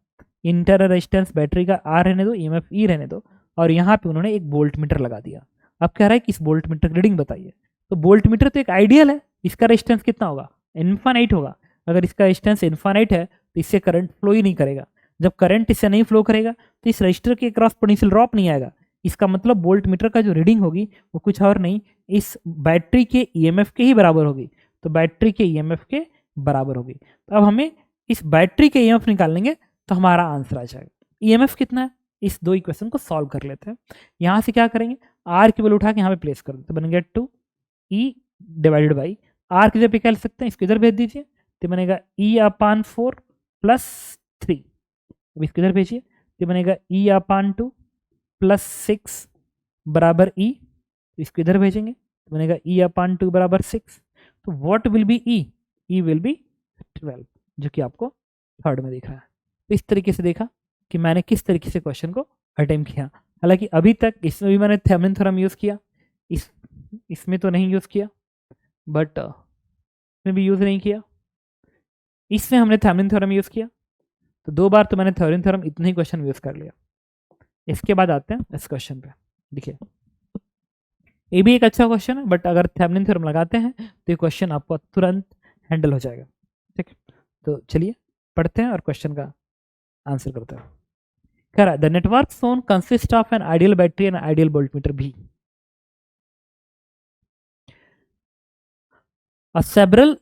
इंटर रेजिस्टेंस बैटरी का आर रहने दो, EMF ई रहने दो, और यहाँ पे उन्होंने एक वोल्ट मीटर लगा दिया। अब कह रहा है कि इस वोल्ट मीटर की रीडिंग बताइए। तो वोल्ट मीटर तो एक आइडियल है, इसका रेजिस्टेंस कितना होगा, इन्फानाइट होगा। अगर इसका रेजिस्टेंस इन्फानाइट है तो इससे करंट फ्लो ही नहीं करेगा। जब करंट इससे नहीं फ्लो करेगा तो इस रजिस्टर के क्रॉस पोटेंशियल ड्रॉप नहीं आएगा। इसका मतलब वोल्ट मीटर का जो रीडिंग होगी वो कुछ और नहीं, इस बैटरी के EMF के ही बराबर होगी। तो बैटरी के EMF के बराबर होगी। तो अब हमें इस बैटरी के EMF निकालेंगे तो हमारा आंसर आ जाएगा। EMF कितना है, इस दो इक्वेशन को सॉल्व कर लेते हैं। यहाँ से क्या करेंगे, आर की वैल्यू उठा के यहाँ पे प्लेस कर देते, बन गया 2E डिवाइडेड बाई आर की जगह पे क्या लिख सकते हैं, इसको इधर भेज दीजिए, तो बनेगा E/4 प्लस 3। अब इसको इधर भेजिए, तो बनेगा E/2 प्लस 6 बराबर E। इसको इधर भेजेंगे तो बनेगा E/2 बराबर 6। तो what will be E? E will be 12, जो कि आपको थर्ड में दिख रहा है। तो इस तरीके से देखा कि मैंने किस तरीके से क्वेश्चन को अटेम्प्ट किया। हालांकि अभी तक इसमें भी मैंने थेवेनिन थ्योरम यूज़ किया, इसमें तो नहीं यूज़ किया, बट इसमें भी यूज़ नहीं किया, इसमें हमने थेवेनिन थ्योरम यूज़ किया। तो 2 बार तो मैंने थेवेनिन थ्योरम इतने ही क्वेश्चन यूज़ कर लिया। इसके बाद आते हैं इस क्वेश्चन पे। देखिए ये भी एक अच्छा क्वेश्चन है, बट अगर थेवेनिन थ्योरम लगाते हैं तो ये क्वेश्चन आपको तुरंत हैंडल हो जाएगा। ठीक है, तो चलिए पढ़ते हैं और क्वेश्चन का आंसर करते हैं। कह रहा है the network shown consist of an ideal battery and ideal voltmeter भी। several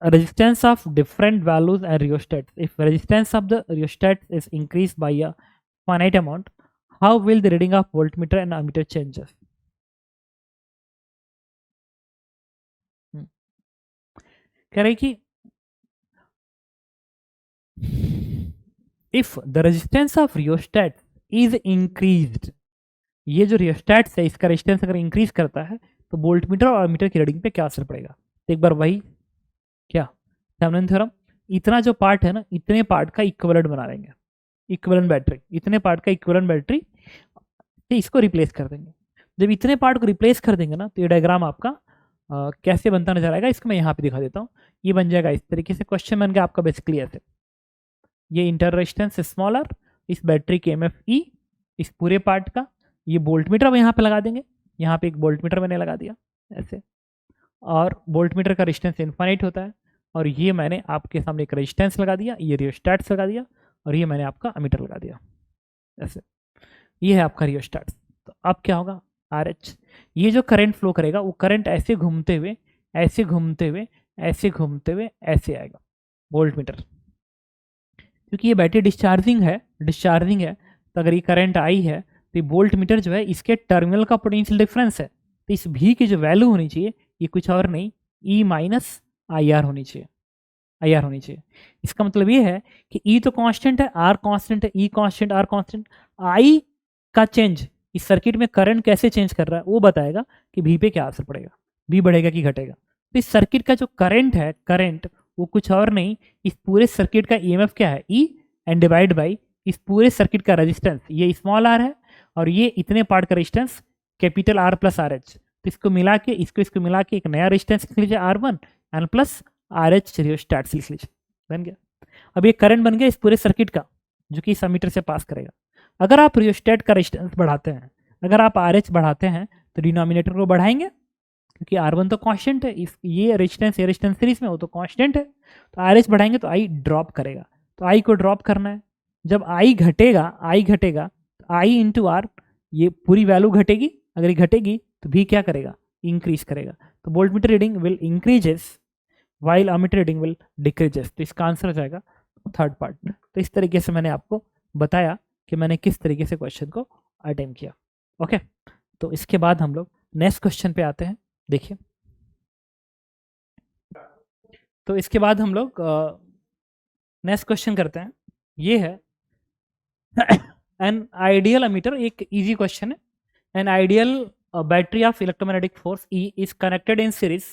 resistance of different values and rheostats. If resistance of the rheostat is increased by a finite amount, how will the reading of voltmeter and ammeter changes? कह रहे कि if the resistance of rheostat is increased, ये जो रियोस्टैट्स है इसका रेजिस्टेंस अगर इंक्रीज करता है तो वोल्टमीटर और अमीटर की रीडिंग पे क्या असर पड़ेगा। तो एक बार वही क्या थेवेनिन थ्योरम, इतना जो पार्ट है ना, इतने पार्ट का इक्विवेलेंट बना लेंगे, इक्विवेलेंट बैटरी, इतने पार्ट का इक्विवेलेंट बैटरी से इसको रिप्लेस कर देंगे। जब इतने पार्ट को रिप्लेस कर देंगे ना तो ये डायग्राम आपका कैसे बनता नजर आएगा, इसको मैं यहाँ पे दिखा देता हूँ। ये बन जाएगा इस तरीके से, क्वेश्चन बन गया आपका बेसिकली ऐसे, ये इंटर रेजिस्टेंस स्मॉलर, इस बैटरी के एम इस पूरे पार्ट का, ये वोल्टमीटर अब यहाँ पे लगा देंगे, यहाँ पे एक वोल्टमीटर मैंने लगा दिया ऐसे, और वोल्टमीटर का रेजिस्टेंस इनफाइनाइट होता है, और ये मैंने आपके सामने एक रेजिस्टेंस लगा दिया, ये रियोस्टैट्स लगा दिया, और ये मैंने आपका अमीटर लगा दिया ऐसे, ये है आपका रियोस्टैट्स। तो अब क्या होगा, RH, ये जो करंट फ्लो करेगा वो करंट ऐसे घूमते हुए ऐसे घूमते हुए ऐसे घूमते हुए ऐसे आएगा वोल्टमीटर, क्योंकि ये बैटरी डिस्चार्जिंग है, तो अगर ये करंट आई है तो ये वोल्ट मीटर जो है इसके टर्मिनल का पोटेंशियल डिफरेंस है, तो इस V की जो वैल्यू होनी चाहिए ये कुछ और नहीं E माइनस IR होनी चाहिए। इसका मतलब ये है कि E तो कांस्टेंट है, R कांस्टेंट है, E constant, R constant, I का चेंज इस सर्किट में करंट कैसे चेंज कर रहा है वो बताएगा कि V पे क्या असर पड़ेगा, V बढ़ेगा कि घटेगा। तो इस सर्किट का जो करंट वो कुछ और नहीं, इस पूरे सर्किट का EMF क्या है, E, एंड डिवाइड बाई इस पूरे सर्किट का रेजिस्टेंस, ये स्मॉल r है और ये इतने पार्ट का resistance capital R plus RH, तो इसको मिला के इसको मिला के एक नया रेजिस्टेंस लिख लीजिए R1 and plus RH rheostat लिख लीजिए, बन गया। अब ये करंट बन गया इस पूरे सर्किट का जो कि इस अमीटर से पास करेगा। अगर आप रियोस्टैट का रेजिस्टेंस बढ़ाते हैं, अगर आप RH बढ़ाते हैं तो डिनोमिनेटर को बढ़ाएंगे, क्योंकि R1 तो कांस्टेंट है, इस ये रेजिस्टेंस सीरीज में वो तो कांस्टेंट है, तो RH बढ़ाएंगे तो I ड्रॉप करेगा, तो I को ड्रॉप करना है। जब I घटेगा तो I इंटू R, ये पूरी वैल्यू घटेगी, अगर ये घटेगी तो V क्या करेगा, इंक्रीज करेगा, तो voltmeter reading will increases while ammeter reading will decreases. तो इसका आंसर हो जाएगा थर्ड पार्ट। तो इस तरीके से मैंने आपको बताया कि मैंने किस तरीके से क्वेश्चन को अटेम्प्ट किया। ओके, तो इसके बाद हम लोग नेक्स्ट क्वेश्चन पे आते हैं। देखिए, तो इसके बाद हम लोग नेक्स्ट क्वेश्चन करते हैं। ये है एन आइडियल अमीटर, एक इजी क्वेश्चन है। An ideal battery of electromagnetic force E is connected in series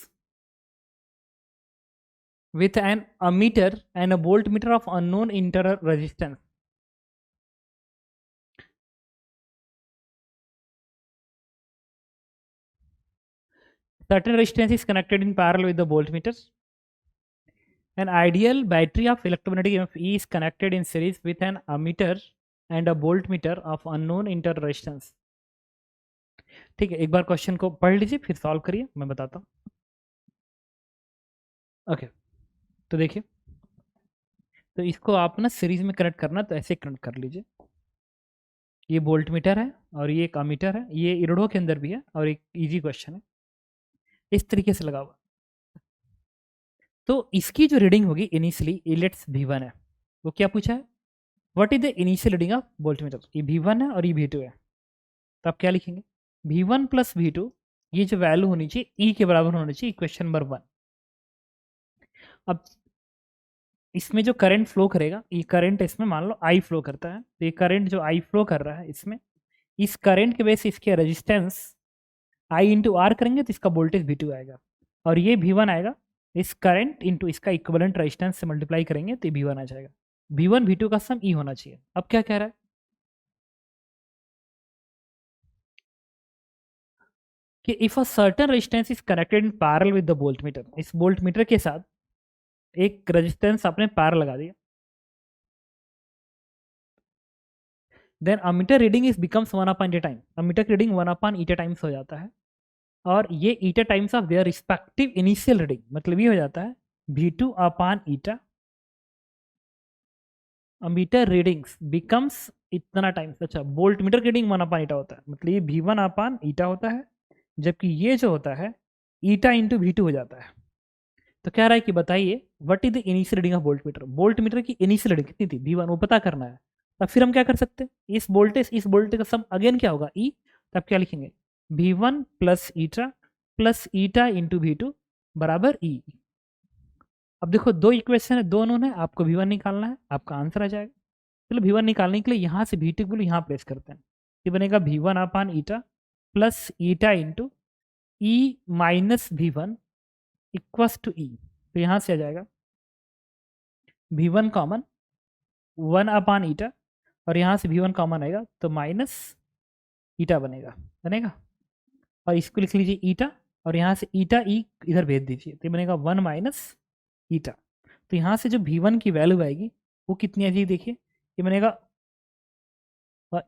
with an ammeter and a voltmeter of unknown internal resistance. Certain resistance is connected in parallel with the voltmeter. An ideal battery of electromagnetic EMF E is connected in series with an ammeter and a voltmeter of unknown internal resistance. ठीक है, एक बार क्वेश्चन को पढ़ लीजिए फिर सॉल्व करिए, मैं बताता हूँ। ओके, तो देखिए, तो इसको आप ना सीरीज में कनेक्ट करना, तो ऐसे कनेक्ट कर लीजिए। ये वोल्ट मीटर है और ये एक अमीटर है, ये इरडो के अंदर भी है और एक इजी क्वेश्चन है, इस तरीके से लगा हुआ। तो इसकी जो रीडिंग होगी इनिशियली, लेट्स V1 है, वो क्या पूछा है, what is the initial reading of volt meter. ये V1 है और ये V2 है, तो आप क्या लिखेंगे, V1 प्लस V2, ये जो वैल्यू होनी चाहिए E के बराबर होनी चाहिए, इक्वेशन नंबर 1। अब इसमें जो करंट फ्लो करेगा, ये करंट इसमें मान लो I फ्लो करता है, तो ये करंट जो I फ्लो कर रहा है इसमें, इस करंट के बेस इसके रेजिस्टेंस I इंटू R करेंगे तो इसका वोल्टेज V2 आएगा, और ये V1 आएगा, इस करंट इंटू इसका इक्विवेलेंट रेजिस्टेंस से मल्टीप्लाई करेंगे तो V1 आ जाएगा। V1 V2 का सम E होना चाहिए। अब क्या कह रहा है कि if a certain resistance is connected in parallel with the voltmeter, इस वोल्टमीटर के साथ एक रेजिस्टेंस आपने पैरेलल लगा दिया, then ammeter reading is becomes 1 upon eta time, ammeter की रीडिंग 1 अपॉन ईटा टाइम्स हो जाता है, और ये eta times of their respective initial reading, मतलब ये हो जाता है V2 upon eta, ammeter readings becomes इतना टाइम्स। अच्छा, वोल्ट मीटर की रीडिंग 1 अपॉन ईटा होता है, मतलब ये V1 अपॉन ईटा होता है, जबकि ये जो होता है ईटा इंटू V2 हो जाता है। तो कह रहा है कि बताइए what is the initial reading of volt meter की इनिशियल रीडिंग कितनी थी V1, वो पता करना है। तब फिर हम क्या कर सकते हैं, इस वोल्टेज का सम अगेन क्या होगा E, तब क्या लिखेंगे V1 plus eta into V2 बराबर E। अब देखो दो इक्वेशन है, दो नोन है, आपको V1 निकालना है, आपका आंसर आ जाएगा। चलो V1 निकालने के लिए यहाँ से V2 को यहाँ प्लेस करते हैं, ये बनेगा V1 upon eta plus eta into E minus V1 equals to E। तो यहाँ से आ जाएगा V1 कॉमन 1 अपान ईटा, और यहाँ से V1 कॉमन आएगा तो माइनस ईटा बनेगा। और इसको लिख लीजिए ईटा, और यहाँ से ईटा ई इधर भेज दीजिए, तो ये बनेगा 1 माइनस ईटा। तो यहाँ से जो V1 की वैल्यू आएगी वो कितनी आ जाएगी, देखिए ये बनेगा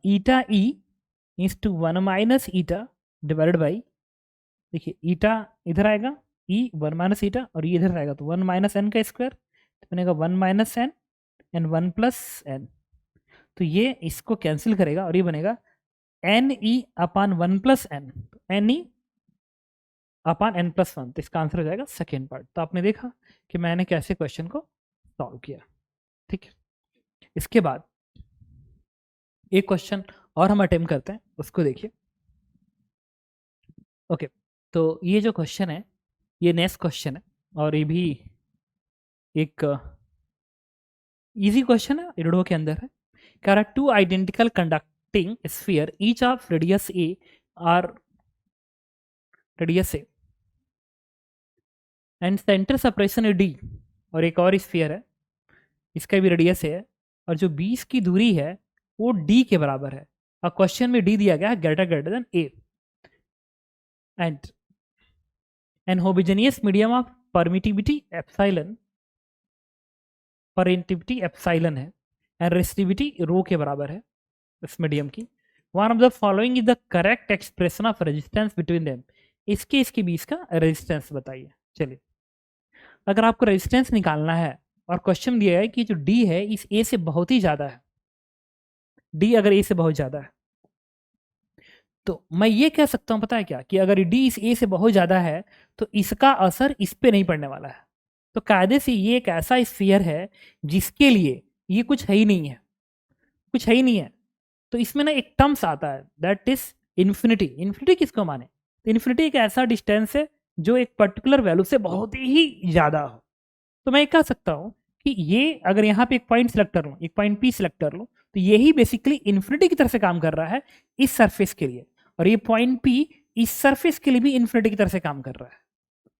eta E is to 1 minus eta divided by, देखिए ईटा इधर आएगा ई 1 माइनस ईटा, और ये इधर आएगा तो 1 माइनस एन का स्क्वायर, तो बनेगा 1 minus N and 1 plus N. तो ये इसको कैंसिल करेगा और ये बनेगा N E upon 1 plus N, N E upon N plus 1। तो इसका आंसर हो जाएगा सेकेंड पार्ट। तो आपने देखा कि मैंने कैसे क्वेश्चन को सॉल्व किया, ठीक है। इसके बाद एक क्वेश्चन और हम अटेम्प्ट करते हैं, उसको देखिए। ओके, तो ये जो क्वेश्चन है ये नेक्स्ट क्वेश्चन है, और ये भी एक इजी क्वेश्चन है, इडो के अंदर है। कह रहा है two identical conducting sphere each of radius A R radius A and centre separation है डी, और एक और स्फीयर है इसका भी रेडियस है, और जो 20 की दूरी है वो डी के बराबर है, और क्वेश्चन में डी दिया गया है greater than A, and homogeneous medium of permittivity epsilon है, एंड रेसिस्टिविटी रो के बराबर है इस मीडियम की। One of the following is the correct expression of resistance between them. इसके बीच का रेजिस्टेंस बताइए। चलिए, अगर आपको रेजिस्टेंस निकालना है और क्वेश्चन दिया है कि जो डी है इस ए से बहुत ही ज्यादा है, डी अगर ए से बहुत ज्यादा है, तो मैं ये कह सकता हूं पता है क्या, कि अगर डी इस ए से बहुत ज्यादा है तो इसका असर इस पे नहीं पड़ने वाला है। तो कायदे से ये एक ऐसा स्फीयर है जिसके लिए ये कुछ है ही नहीं है, तो इसमें ना एक टर्म्स आता है दैट इज इन्फिनिटी। इन्फिनिटी किसको माने, तो इन्फिनिटी एक ऐसा डिस्टेंस है जो एक पर्टिकुलर वैल्यू से बहुत ही ज्यादा हो। तो मैं कह सकता हूं कि ये अगर यहाँ पे एक पॉइंट सेलेक्ट कर लूँ, एक पॉइंट पी सेलेक्ट कर लूँ, तो यही बेसिकली इन्फिनिटी की तरह से काम कर रहा है इस सरफेस के लिए, और ये पॉइंट पी इस सरफेस के लिए भी इन्फिनिटी की तरह से काम कर रहा है,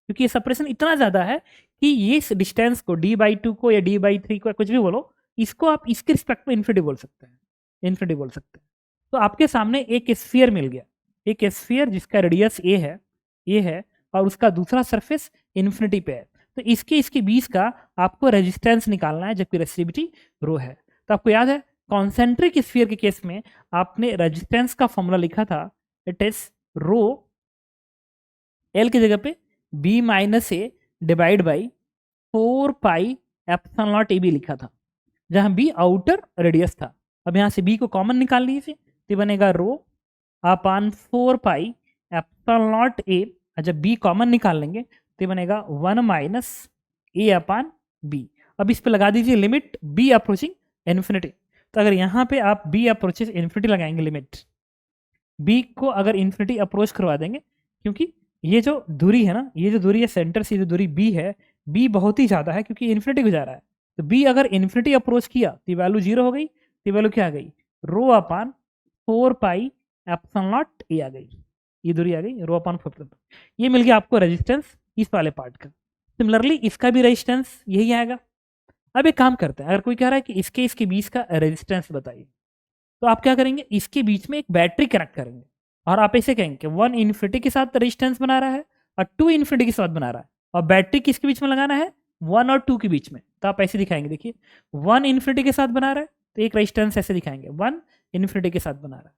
क्योंकि ये सेपरेशन इतना ज्यादा है कि ये इस डिस्टेंस को d/2 को या d/3 को कुछ भी बोलो, इसको आप इसके रिस्पेक्ट में इन्फिनिटी बोल सकते हैं। तो आपके सामने एक स्फीयर मिल गया, एक स्फीयर जिसका रेडियस ए है और उसका दूसरा सरफेस इन्फिनिटी पे है। तो इसके बीच का आपको रेजिस्टेंस निकालना है, जबकि रेसिस्टिविटी रो है। तो आपको याद है कॉन्सेंट्रिक स्फीयर के केस में आपने रेजिस्टेंस का फॉर्मूला लिखा था, इट इज रो एल की जगह पे B minus A divide by 4 pi epsilon naught A B लिखा था, जहां बी आउटर रेडियस था। अब यहाँ से बी को कॉमन निकाल लीजिए, तो बनेगा रो अपान 4 पाई एप्सिलॉन नॉट ए, जब बी कॉमन निकाल लेंगे तो बनेगा 1 माइनस ए अपान बी। अब इस पे लगा दीजिए लिमिट बी अप्रोचिंग इन्फिनिटी। तो अगर यहाँ पे आप बी अप्रोचेस इन्फिनिटी लगाएंगे, लिमिट बी को अगर इन्फिनिटी अप्रोच करवा देंगे, क्योंकि ये जो दूरी है ना, ये जो दूरी है सेंटर से जो दूरी बी है, बी बहुत ही ज़्यादा है क्योंकि इन्फिनिटी को जा रहा है। तो बी अगर इन्फिनिटी अप्रोच किया तो वैल्यू 0 हो गई, तो वैल्यू क्या आ गई, रो अपान 4 पाई एप्सिलॉन नॉट ए आ गई, ये दूरी आ गई रो अपान 4। ये मिल गया आपको रेजिस्टेंस इस वाले पार्ट का। सिमिलरली इसका भी रेजिस्टेंस यही आएगा। अब एक काम करते हैं, अगर कोई कह रहा है कि इसके बीच का रेजिस्टेंस बताइए, तो आप क्या करेंगे, इसके बीच में एक बैटरी कनेक्ट करेंगे, और आप ऐसे कहेंगे कि 1 इन्फिनिटी के साथ रेजिस्टेंस बना रहा है और 2 इन्फिनिटी के साथ बना रहा है, और बैटरी किसके बीच में लगाना है, 1 और 2 के बीच में। तो आप ऐसे दिखाएंगे, देखिए 1 इन्फिनिटी के साथ बना रहा है तो एक रेजिस्टेंस ऐसे दिखाएंगे 1 इन्फिनिटी के साथ बना रहा है,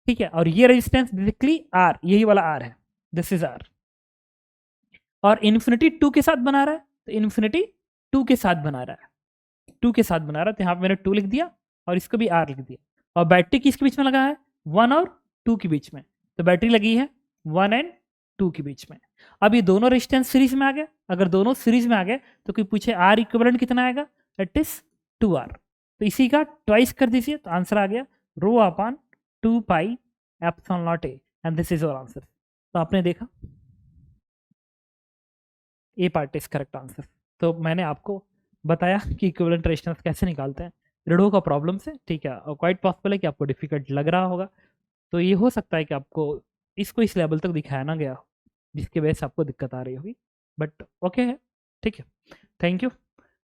ठीक है। और ये रेजिस्टेंस बेसिकली आर, यही वाला आर है, दिस इज आर। और इन्फिनिटी 2 के साथ बना रहा है तो इन्फिनिटी 2 के साथ बना रहा है, 2 के साथ बना रहा है, तो यहाँ पे मैंने 2 लिख दिया और इसको भी आर लिख दिया। और बैटरी किसके बीच में लगा है, 1 और 2 के बीच में, तो बैटरी लगी है 1 एंड 2 के बीच में। अब ये दोनों रेजिस्टेंस सीरीज में आ गए, अगर दोनों सीरीज में आ गए तो कोई पूछे आर इक्विवेलेंट कितना आएगा, इट इज 2R, तो इसी का ट्वाइस कर दीजिए तो आंसर आ गया rho upon 2 pi epsilon naught A, and this is our answer. तो आपने देखा A part is correct answer. तो मैंने आपको बताया कि इक्विवेलेंट रेजिस्टेंस कैसे निकालते हैं रीडो का प्रॉब्लम से, ठीक है। और क्वाइट पॉसिबल है कि आपको डिफिकल्ट लग रहा होगा, तो ये हो सकता है कि आपको इसको इस लेवल तक दिखाया ना गया हो जिसके वजह से आपको दिक्कत आ रही होगी, बट ओके है, ठीक है। Thank you.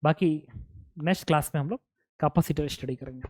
बाकी नेक्स्ट क्लास में हम लोग कैपेसिटर स्टडी करेंगे।